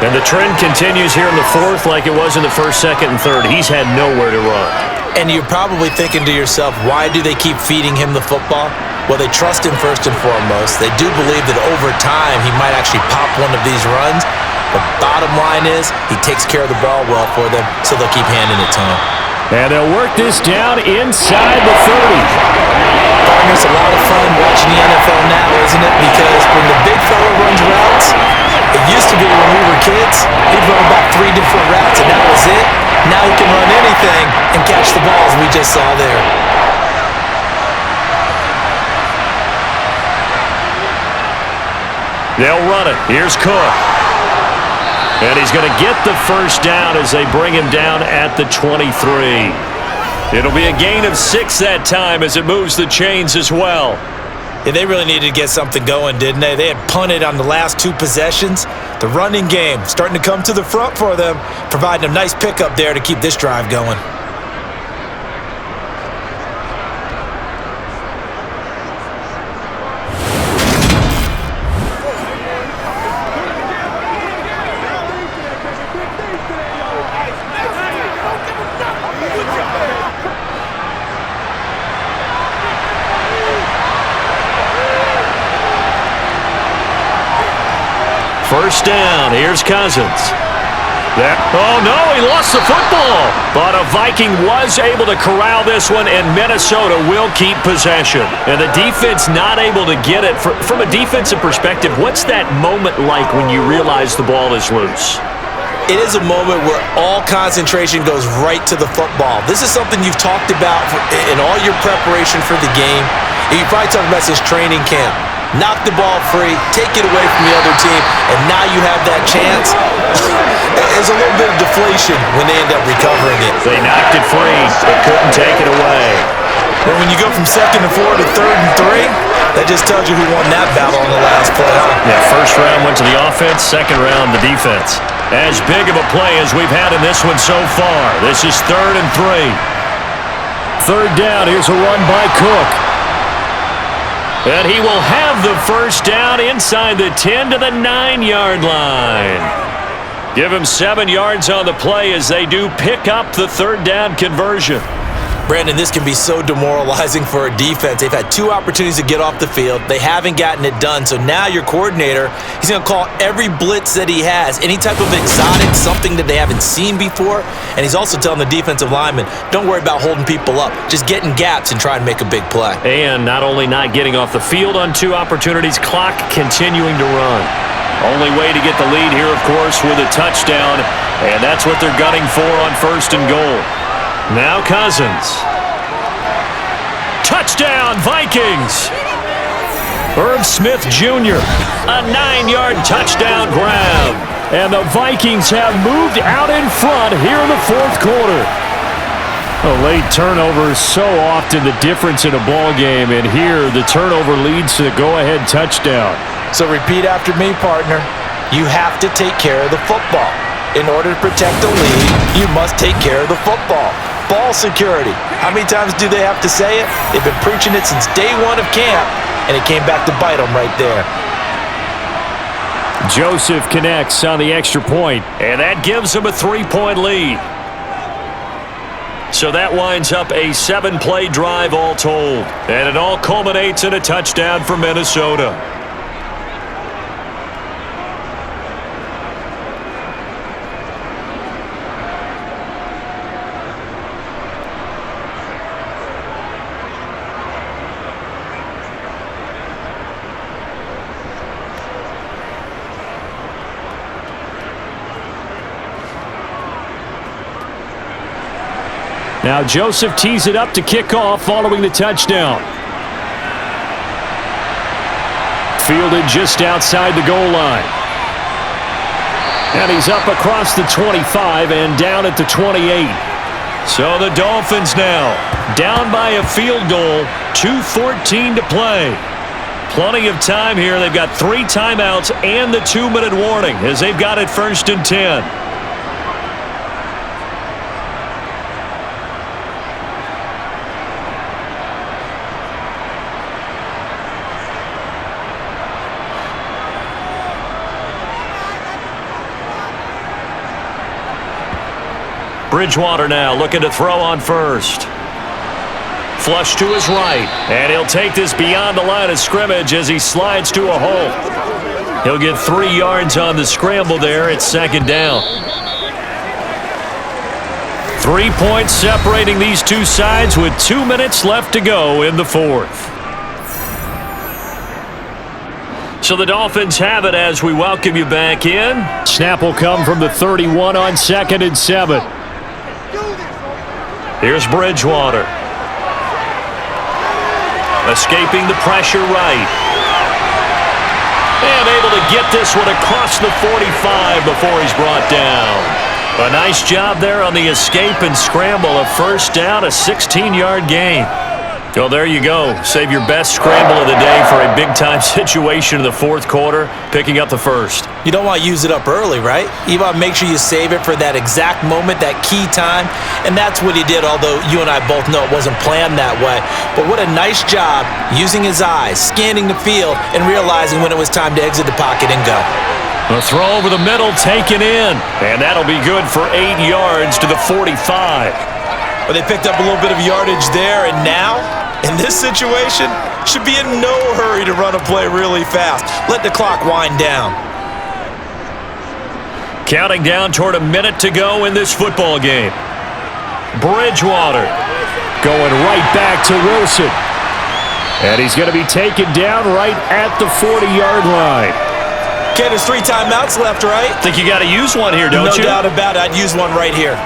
And the trend continues here in the fourth like it was in the first, second, and third. He's had nowhere to run. And you're probably thinking to yourself, why do they keep feeding him the football? Well, they trust him first and foremost. They do believe that over time he might actually pop one of these runs. But bottom line is he takes care of the ball well for them, so they'll keep handing it to him. And they'll work this down inside the 30. Partner, it's a lot of fun watching the NFL now, isn't it? Because when the big fella runs routes, it used to be when we were kids, he'd run about 3 different routes, and that was it. Now he can run anything and catch the balls we just saw there. They'll run it. Here's Cook. And he's going to get the first down as they bring him down at the 23. It'll be a gain of 6 that time as it moves the chains as well. Yeah, they really needed to get something going, didn't they? They had punted on the last 2 possessions. The running game starting to come to the front for them, providing a nice pickup there to keep this drive going. First down, here's Cousins. Oh no, he lost the football. But a Viking was able to corral this one, and Minnesota will keep possession. And the defense not able to get it. From a defensive perspective, what's that moment like when you realize the ball is loose? It is a moment where all concentration goes right to the football. This is something you've talked about in all your preparation for the game. You probably talked about since training camp. Knock the ball free, take it away from the other team, and now you have that chance. There's a little bit of deflation when they end up recovering it. They knocked it free, but couldn't take it away. And when you go from 2nd and 4 to 3rd and 3, that just tells you who won that battle on the last play, huh? Yeah, first round went to the offense, second round the defense. As big of a play as we've had in this one so far. This is 3rd and 3. 3rd down, here's a run by Cook. And he will have the first down inside the 10 to the 9-yard line. Give him 7 yards on the play as they do pick up the 3rd down conversion. Brandon, this can be so demoralizing for a defense. They've had 2 opportunities to get off the field. They haven't gotten it done. So now your coordinator, he's going to call every blitz that he has, any type of exotic, something that they haven't seen before. And he's also telling the defensive lineman, don't worry about holding people up. Just get in gaps and try and make a big play. And not only not getting off the field on 2 opportunities, clock continuing to run. Only way to get the lead here, of course, with a touchdown. And that's what they're gunning for on 1st and goal. Now Cousins. Touchdown, Vikings! Irv Smith Jr., a 9-yard touchdown grab. And the Vikings have moved out in front here in the 4th quarter. A late turnover is so often the difference in a ball game, and here the turnover leads to the go-ahead touchdown. So repeat after me, partner. You have to take care of the football. In order to protect the lead, you must take care of the football. Ball security. How many times do they have to say it? They've been preaching it since day 1 of camp, and it came back to bite them right there. Joseph connects on the extra point, and that gives them a 3-point lead. So that winds up a 7-play drive all told, and it all culminates in a touchdown for Minnesota. Now Joseph tees it up to kick off following the touchdown. Fielded just outside the goal line. And he's up across the 25 and down at the 28. So the Dolphins now down by a field goal, 2:14 to play. Plenty of time here. They've got 3 timeouts and the 2-minute warning as they've got it 1st and 10. Bridgewater now looking to throw on first. Flush to his right, and he'll take this beyond the line of scrimmage as he slides to a hole. He'll get 3 yards on the scramble there. It's second down. 3 points separating these two sides with 2 minutes left to go in the fourth. So the Dolphins have it as we welcome you back in. Snap will come from the 31 on 2nd and 7. Here's Bridgewater. Escaping the pressure right. And able to get this one across the 45 before he's brought down. A nice job there on the escape and scramble. A first down, a 16-yard gain. Well, there you go. Save your best scramble of the day for a big-time situation in the fourth quarter, picking up the first. You don't want to use it up early, right? You want to make sure you save it for that exact moment, that key time, and that's what he did, although you and I both know it wasn't planned that way. But what a nice job using his eyes, scanning the field, and realizing when it was time to exit the pocket and go. A throw over the middle taken in, and that'll be good for 8 yards to the 45. Well, they picked up a little bit of yardage there, and now, in this situation, should be in no hurry to run a play really fast. Let the clock wind down. Counting down toward a minute to go in this football game. Bridgewater going right back to Wilson. And he's going to be taken down right at the 40-yard line. Okay, there's 3 timeouts left, right? Think you got to use one here, don't you? No doubt about it. I'd use one right here.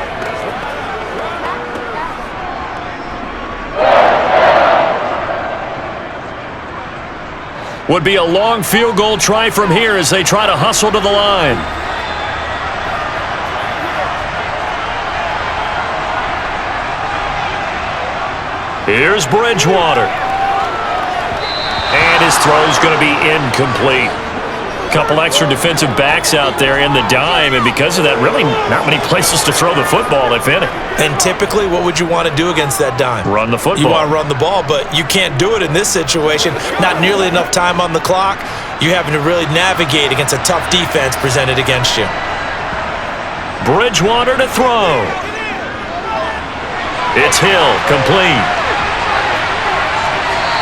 Would be a long field goal try from here as they try to hustle to the line. Here's Bridgewater. And his throw's going to be incomplete. Couple extra defensive backs out there in the dime, and because of that, really not many places to throw the football, if any. And typically, what would you want to do against that dime? Run the football. You want to run the ball, but you can't do it in this situation. Not nearly enough time on the clock. You're having to really navigate against a tough defense presented against you. Bridgewater to throw. It's Hill, complete.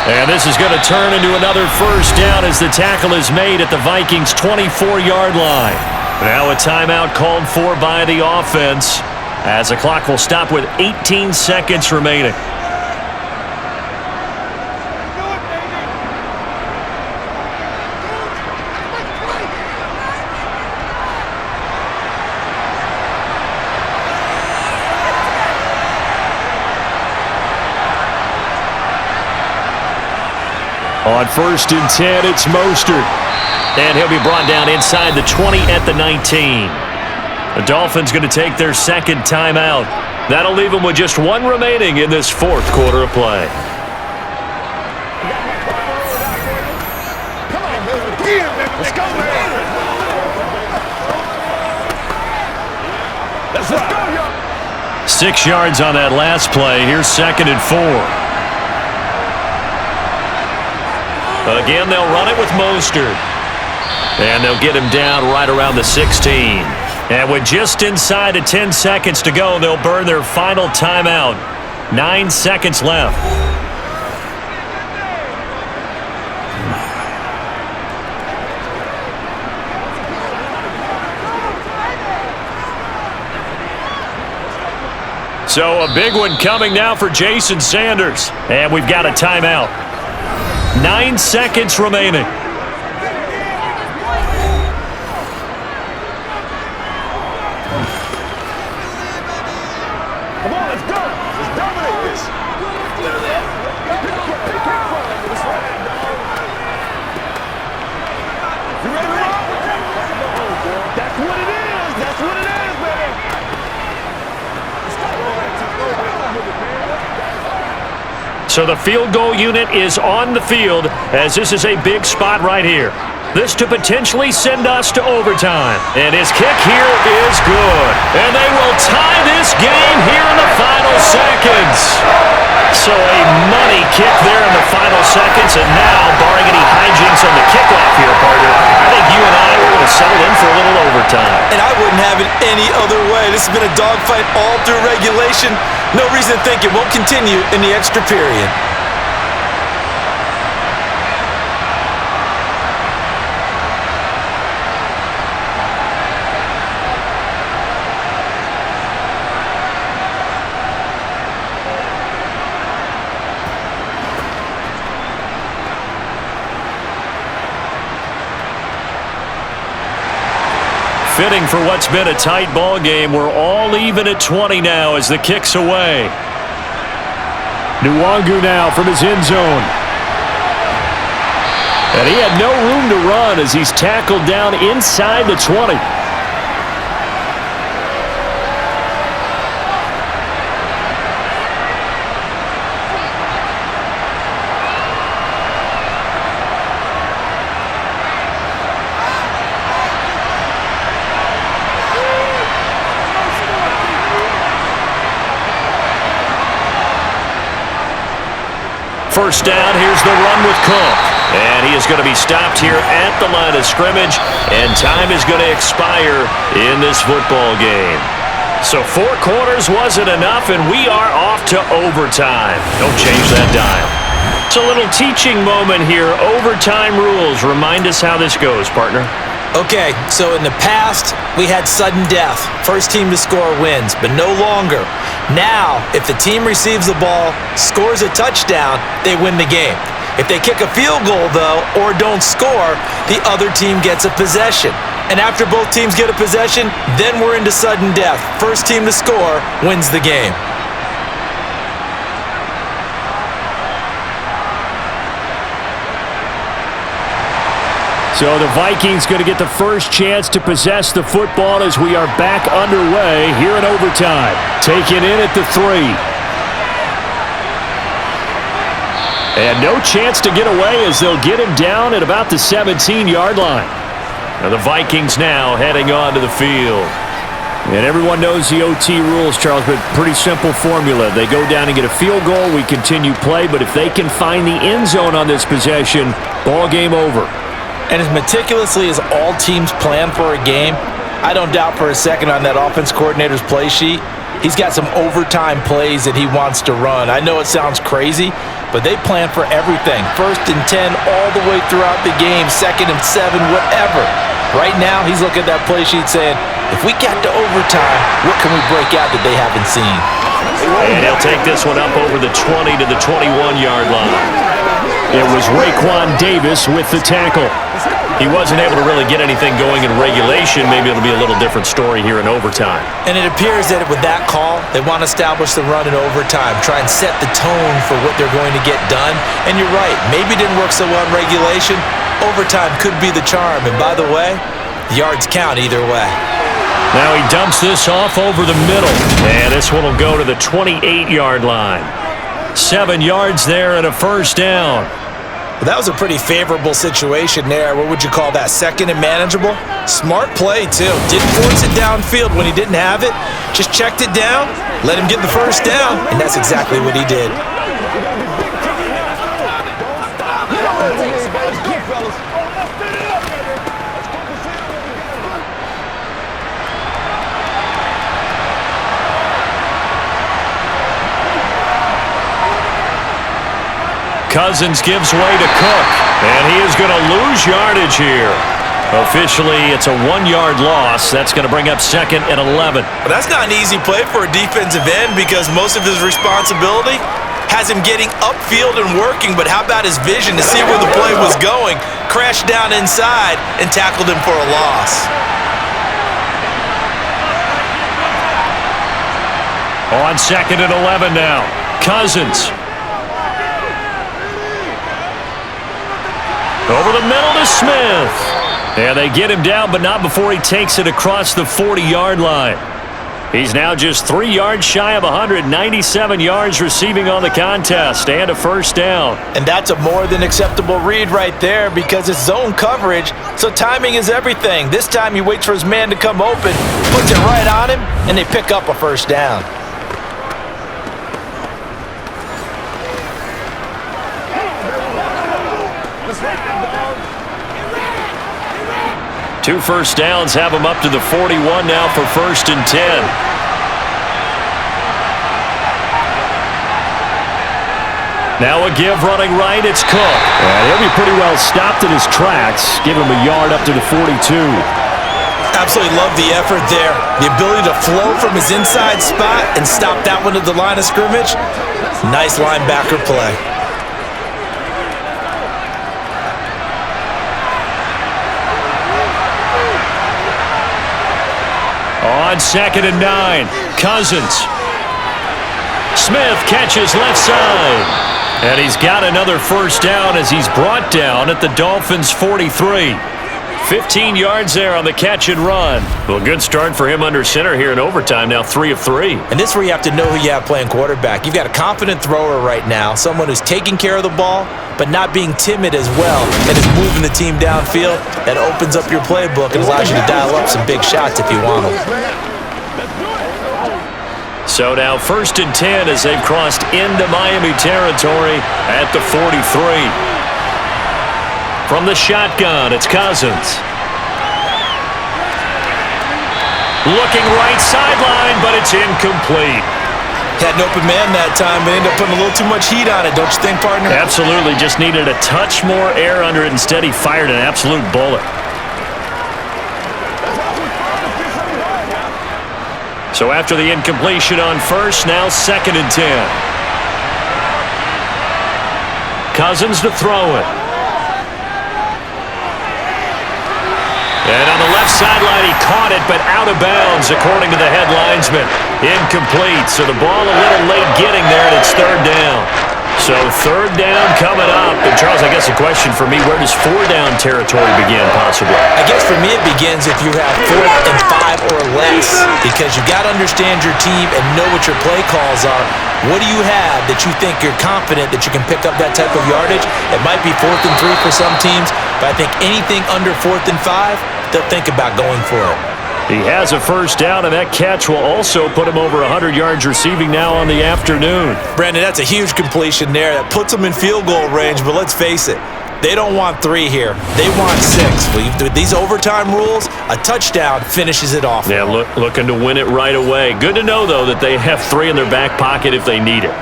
And this is going to turn into another first down as the tackle is made at the Vikings' 24-yard line. Now a timeout called for by the offense as the clock will stop with 18 seconds remaining. On 1st and 10, it's Mostert. And he'll be brought down inside the 20 at the 19. The Dolphins going to take their second timeout. That'll leave them with just 1 remaining in this fourth quarter of play. Let's go, man. Let's go, y'all. 6 yards on that last play. Here's 2nd and 4. Again, they'll run it with Mostert. And they'll get him down right around the 16. And with just inside of 10 seconds to go, they'll burn their final timeout. 9 seconds left. So a big one coming now for Jason Sanders. And we've got a timeout. 9 seconds remaining. Come on, let's go. Let's dominate this. You ready to roll? That's what it is. That's what it is, baby. So the field goal unit is on the field as this is a big spot right here. This to potentially send us to overtime. And his kick here is good. And they will tie this game here in the final seconds. So a money kick there in the final seconds. And now, barring any hijinks on the kickoff here, partner, I think you and I are going to settle in for a little overtime. And I wouldn't have it any other way. This has been a dogfight all through regulation. No reason to think it won't continue in the extra period. Fitting for what's been a tight ball game. We're all even at 20 now as the kick's away. Nwangu now from his end zone. And he had no room to run as he's tackled down inside the 20. First down, here's the run with Cook. And he is going to be stopped here at the line of scrimmage, and time is going to expire in this football game. So 4 quarters wasn't enough, and we are off to overtime. Don't change that dial. It's a little teaching moment here. Overtime rules. Remind us how this goes, partner. Okay, so in the past, we had sudden death. First team to score wins, but no longer. Now, if the team receives the ball, scores a touchdown, they win the game. If they kick a field goal, though, or don't score, the other team gets a possession. And after both teams get a possession, then we're into sudden death. First team to score wins the game. So the Vikings going to get the first chance to possess the football as we are back underway here in overtime. Taken in at the 3. And no chance to get away as they'll get him down at about the 17-yard line. Now the Vikings now heading onto the field. And everyone knows the OT rules, Charles, but pretty simple formula. They go down and get a field goal, we continue play, but if they can find the end zone on this possession, ball game over. And as meticulously as all teams plan for a game, I don't doubt for a second on that offense coordinator's play sheet, he's got some overtime plays that he wants to run. I know it sounds crazy, but they plan for everything. 1st and 10 all the way throughout the game, 2nd and 7, whatever. Right now, he's looking at that play sheet saying, if we get to overtime, what can we break out that they haven't seen? And he'll take this one up over the 20 to the 21-yard line. It was Raekwon Davis with the tackle. He wasn't able to really get anything going in regulation. Maybe it'll be a little different story here in overtime. And it appears that with that call, they want to establish the run in overtime, try and set the tone for what they're going to get done. And you're right, maybe it didn't work so well in regulation. Overtime could be the charm. And by the way, the yards count either way. Now he dumps this off over the middle. And this one will go to the 28-yard line. 7 yards there and a first down. Well, that was a pretty favorable situation there. What would you call that? 2nd and manageable? Smart play, too. Didn't force it downfield when he didn't have it. Just checked it down, let him get the first down, and that's exactly what he did. Cousins gives way to Cook, and he is going to lose yardage here. Officially, it's a 1-yard loss. That's going to bring up 2nd and 11. Well, that's not an easy play for a defensive end because most of his responsibility has him getting upfield and working, but how about his vision to see where the play was going? Crashed down inside and tackled him for a loss. On 2nd and 11 now. Cousins. Over the middle to Smith. Yeah, they get him down, but not before he takes it across the 40-yard line. He's now just 3 yards shy of 197 yards receiving on the contest and a first down. And that's a more than acceptable read right there because it's zone coverage, so timing is everything. This time he waits for his man to come open, puts it right on him, and they pick up a first down. 2 first downs have him up to the 41 now for 1st and 10. Now a give running right, it's Cook. And he'll be pretty well stopped in his tracks. Give him a yard up to the 42. Absolutely love the effort there. The ability to flow from his inside spot and stop that one at the line of scrimmage. Nice linebacker play. On 2nd and 9, Cousins. Smith catches left side. And he's got another first down as he's brought down at the Dolphins' 43. 15 yards there on the catch and run. Well, good start for him under center here in overtime, now 3 of 3. And this is where you have to know who you have playing quarterback. You've got a confident thrower right now, someone who's taking care of the ball, but not being timid as well, and is moving the team downfield. That opens up your playbook and allows you to dial up some big shots if you want them. So now 1st and 10 as they've crossed into Miami territory at the 43. From the shotgun, it's Cousins. Looking right sideline, but it's incomplete. Had an open man that time, but ended up putting a little too much heat on it, don't you think, partner? Absolutely, just needed a touch more air under it. Instead, he fired an absolute bullet. So after the incompletion on 1st, now 2nd and 10. Cousins to throw it. And on the left sideline, he caught it, but out of bounds, according to the head linesman. Incomplete, so the ball a little late getting there, and it's 3rd down. So 3rd down coming up. And Charles, I guess a question for me, where does 4-down territory begin, possibly? I guess for me it begins if you have 4th and 5 or less, because you got to understand your team and know what your play calls are. What do you have that you think you're confident that you can pick up that type of yardage? It might be 4th and 3 for some teams, but I think anything under 4th and 5, they'll think about going for it. He has a first down, and that catch will also put him over 100 yards receiving now on the afternoon. Brandon, that's a huge completion there. That puts them in field goal range, but let's face it, they don't want 3 here. They want 6. With these overtime rules, a touchdown finishes it off. Yeah, looking to win it right away. Good to know, though, that they have 3 in their back pocket if they need it.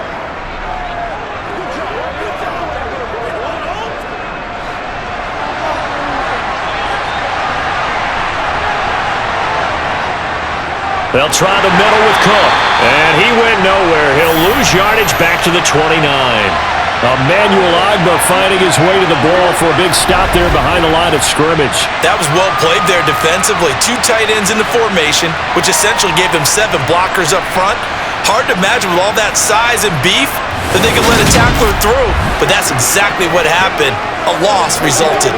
They'll try the middle with Cook. And he went nowhere. He'll lose yardage back to the 29. Emmanuel Ogbah finding his way to the ball for a big stop there behind the line of scrimmage. That was well played there defensively. 2 tight ends in the formation, which essentially gave them 7 blockers up front. Hard to imagine with all that size and beef that they could let a tackler through. But that's exactly what happened. A loss resulted.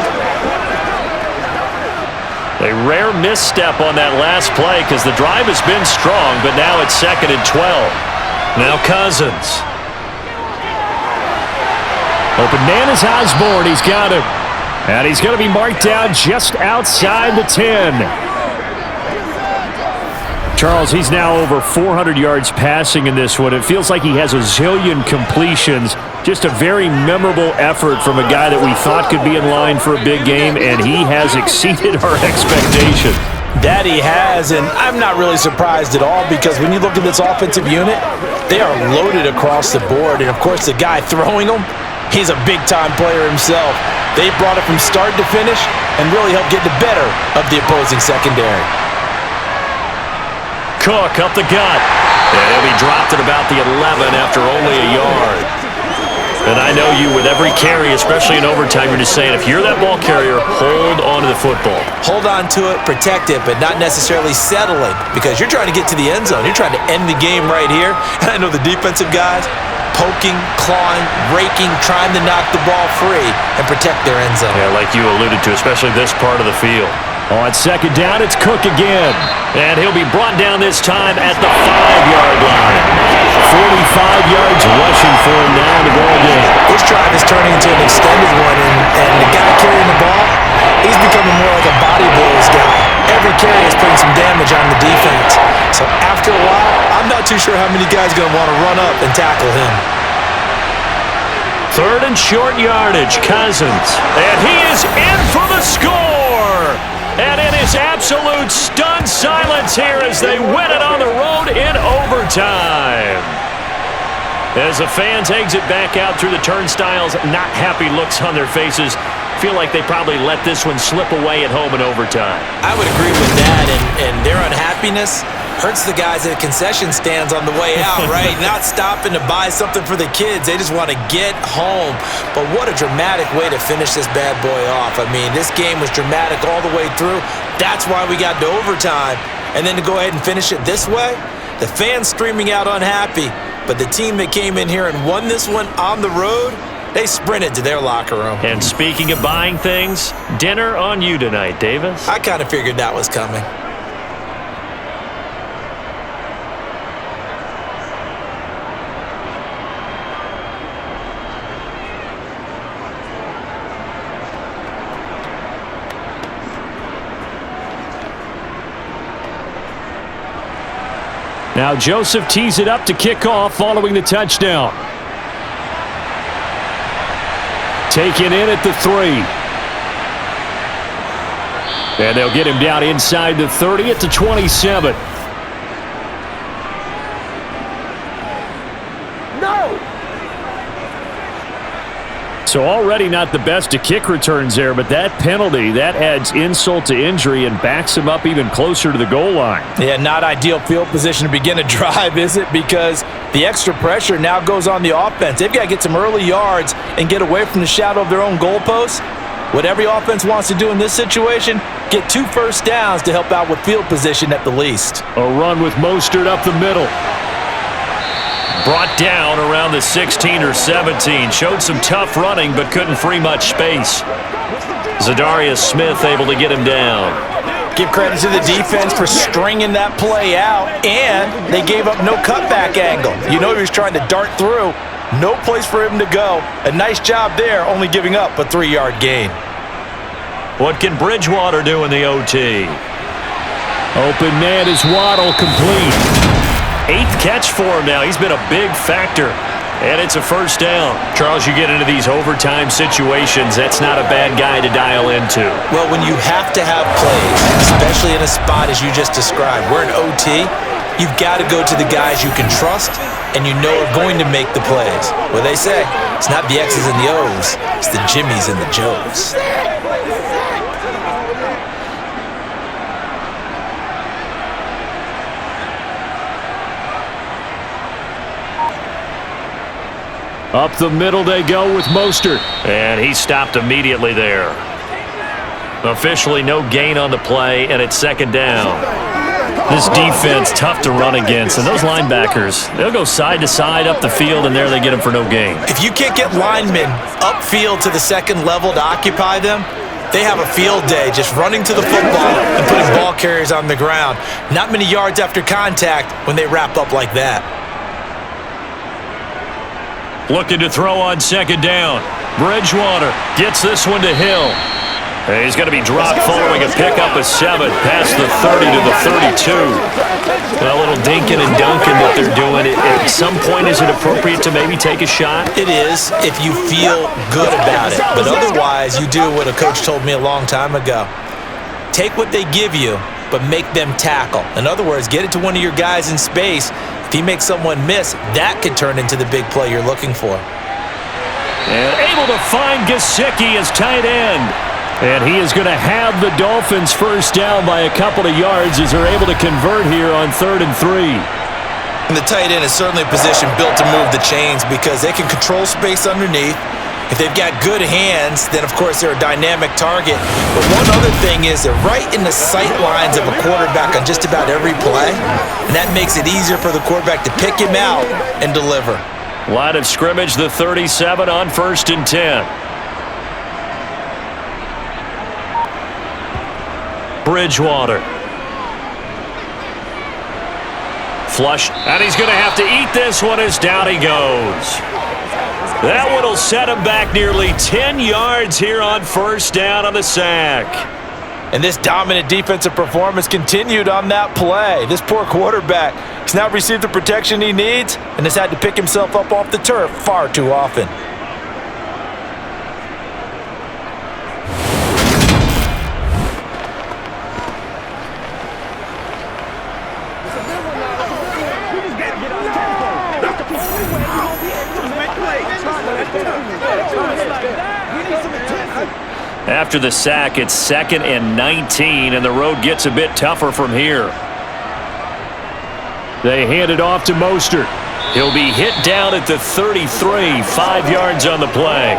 A rare misstep on that last play because the drive has been strong, but now it's 2nd and 12. Now Cousins. Open man is Osborne. He's got him. And he's going to be marked down just outside the 10. Charles, he's now over 400 yards passing in this one. It feels like he has a zillion completions. Just a very memorable effort from a guy that we thought could be in line for a big game, and he has exceeded our expectations. That he has, and I'm not really surprised at all because when you look at this offensive unit, they are loaded across the board. And, of course, the guy throwing them, he's a big-time player himself. They brought it from start to finish and really helped get the better of the opposing secondary. Cook up the gut. And he'll be dropped at about the 11 after only a yard. And I know you, with every carry, especially in overtime, you're just saying, if you're that ball carrier, hold on to the football. Hold on to it, protect it, but not necessarily settling because you're trying to get to the end zone. You're trying to end the game right here. And I know the defensive guys poking, clawing, raking, trying to knock the ball free and protect their end zone. Yeah, like you alluded to, especially this part of the field. On 2nd down, it's Cook again. And he'll be brought down this time at the 5-yard line. 45 yards rushing for him now in the ball game. This drive is turning into an extended one, and the guy carrying the ball, he's becoming more like a body blows guy. Every carry is putting some damage on the defense. So after a while, I'm not too sure how many guys are going to want to run up and tackle him. 3rd and short yardage, Cousins. And he is in for the score. And it is absolute stunned silence here as they win it on the road in overtime. As the fans exit back out through the turnstiles, not happy looks on their faces. Feel like they probably let this one slip away at home in overtime. I would agree with that, and their unhappiness hurts the guys at concession stands on the way out, right? Not stopping to buy something for the kids. They just want to get home. But what a dramatic way to finish this bad boy off. I mean, this game was dramatic all the way through. That's why we got to overtime. And then to go ahead and finish it this way, the fans streaming out unhappy. But the team that came in here and won this one on the road, they sprinted to their locker room. And speaking of buying things, dinner on you tonight, Davis. I kind of figured that was coming. Now Joseph tees it up to kick off following the touchdown. Taken in at the 3. And they'll get him down inside the 30 at the 27. No! So already not the best of kick returns there, but that penalty, that adds insult to injury and backs him up even closer to the goal line. Yeah, not ideal field position to begin a drive, is it? Because the extra pressure now goes on the offense. They've got to get some early yards and get away from the shadow of their own goalposts. What every offense wants to do in this situation, get 2 first downs to help out with field position at the least. A run with Mostert up the middle. Brought down around the 16 or 17. Showed some tough running, but couldn't free much space. Zadarius Smith able to get him down. Give credit to the defense for stringing that play out, and they gave up no cutback angle. You know he was trying to dart through. No place for him to go. A nice job there, only giving up a 3-yard gain. What can Bridgewater do in the OT? Open man is Waddle, complete. 8th catch for him now. He's been a big factor. And it's a first down. Charles, you get into these overtime situations, that's not a bad guy to dial into. Well, when you have to have plays, especially in a spot as you just described, we're in OT, you've got to go to the guys you can trust and you know are going to make the plays. What they say, it's not the X's and the O's, it's the Jimmies and the Joes. Up the middle they go with Mostert. And he stopped immediately there. Officially no gain on the play, and it's second down. This defense tough to run against, and those linebackers, they'll go side to side up the field, and there they get them for no gain. If you can't get linemen upfield to the second level to occupy them, they have a field day just running to the football and putting ball carriers on the ground. Not many yards after contact when they wrap up like that. Looking to throw on second down. Bridgewater gets this one to Hill. And he's going to be dropped following a pickup of 7 past the 30 to the 32. A little dinking and dunking that they're doing. At some point, is it appropriate to maybe take a shot? It is if you feel good about it. But otherwise, you do what a coach told me a long time ago. Take what they give you, but make them tackle. In other words, get it to one of your guys in space. If he makes someone miss, that could turn into the big play you're looking for. And able to find Gesicki as tight end. And he is going to have the Dolphins first down by a couple of yards as they're able to convert here on 3rd and 3. And the tight end is certainly a position built to move the chains because they can control space underneath. If they've got good hands, then of course they're a dynamic target. But one other thing is they're right in the sight lines of a quarterback on just about every play. And that makes it easier for the quarterback to pick him out and deliver. Line of scrimmage, the 37 on 1st and 10. Bridgewater. Flush, and he's going to have to eat this one as down he goes. That one will set him back nearly 10 yards here on first down on the sack. And this dominant defensive performance continued on that play. This poor quarterback has now received the protection he needs and has had to pick himself up off the turf far too often. After the sack, it's 2nd and 19, and the road gets a bit tougher from here. They hand it off to Mostert. He'll be hit down at the 33, 5 yards on the play.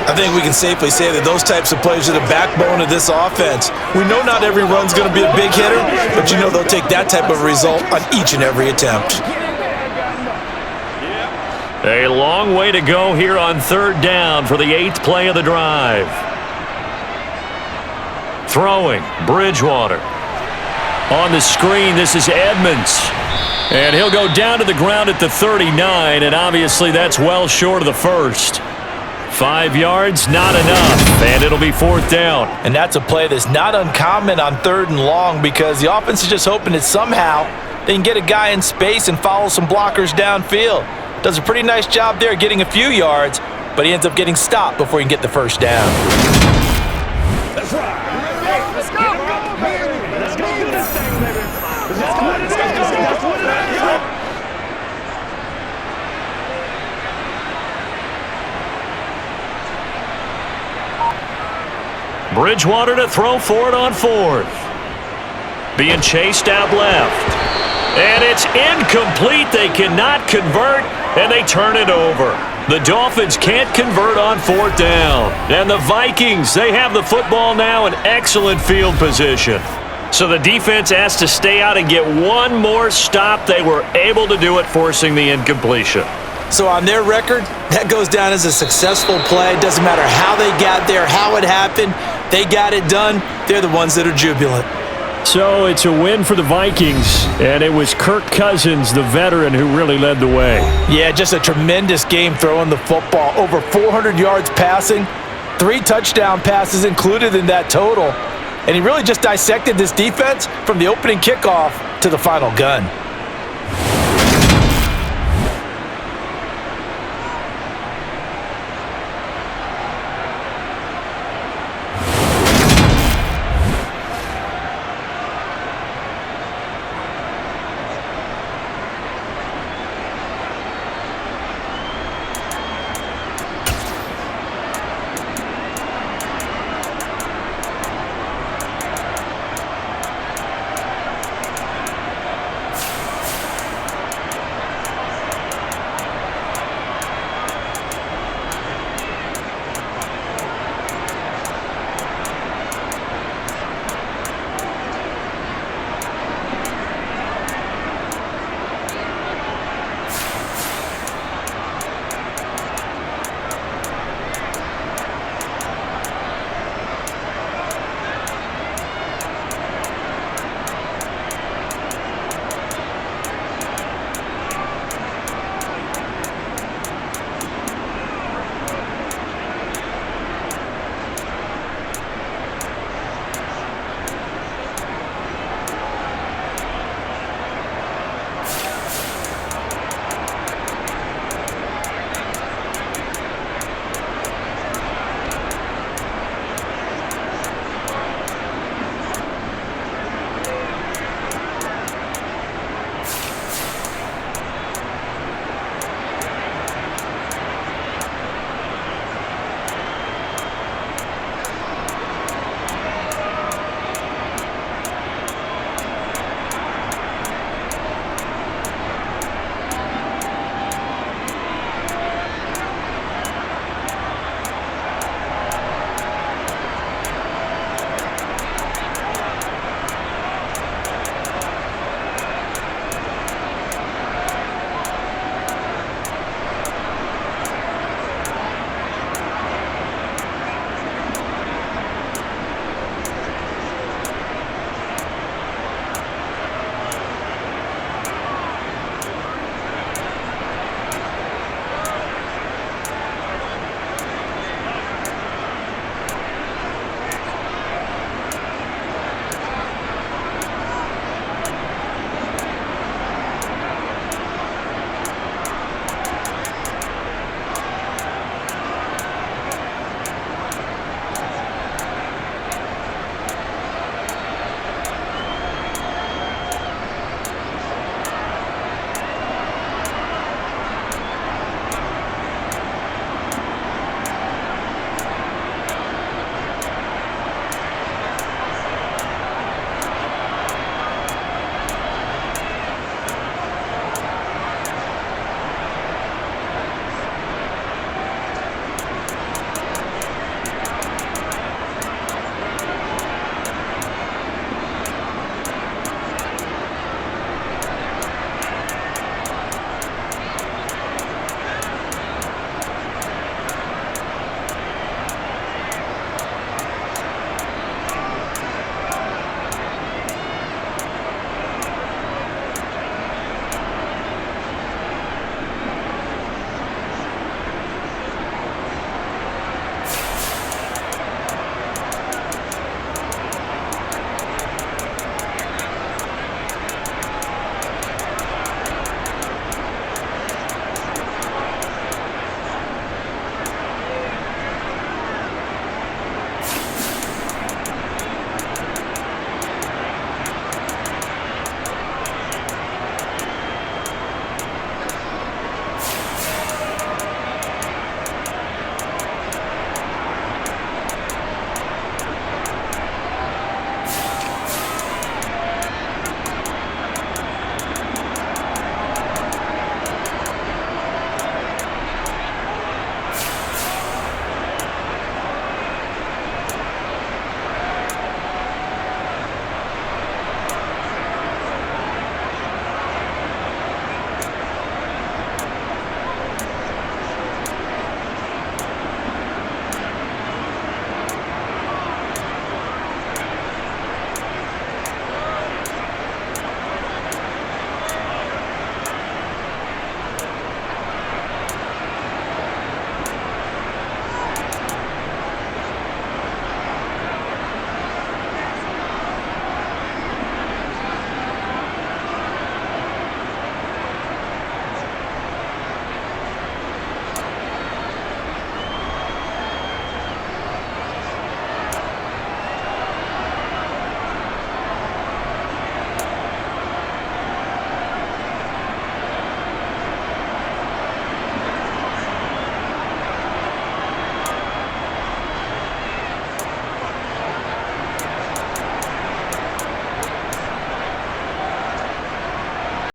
I think we can safely say that those types of plays are the backbone of this offense. We know not every run's going to be a big hitter, but you know they'll take that type of result on each and every attempt. A long way to go here on 3rd down for the 8th play of the drive. Throwing, Bridgewater. On the screen, this is Edmonds. And he'll go down to the ground at the 39, and obviously that's well short of the first. 5 yards, not enough, and it'll be 4th down. And that's a play that's not uncommon on 3rd and long because the offense is just hoping that somehow they can get a guy in space and follow some blockers downfield. Does a pretty nice job there getting a few yards, but he ends up getting stopped before he can get the first down. That's right. Let's go. Let's go do this thing, baby. Let's go. Bridgewater to throw for it on 4th. Being chased out left. And it's incomplete. They cannot convert, and they turn it over. The Dolphins can't convert on 4th down. And the Vikings, they have the football now in excellent field position. So the defense has to stay out and get one more stop. They were able to do it, forcing the incompletion. So on their record, that goes down as a successful play. Doesn't matter how they got there, how it happened. They got it done. They're the ones that are jubilant. So it's a win for the Vikings, and it was Kirk Cousins, the veteran, who really led the way. Yeah, just a tremendous game throwing the football. Over 400 yards passing, 3 touchdown passes included in that total. And he really just dissected this defense from the opening kickoff to the final gun.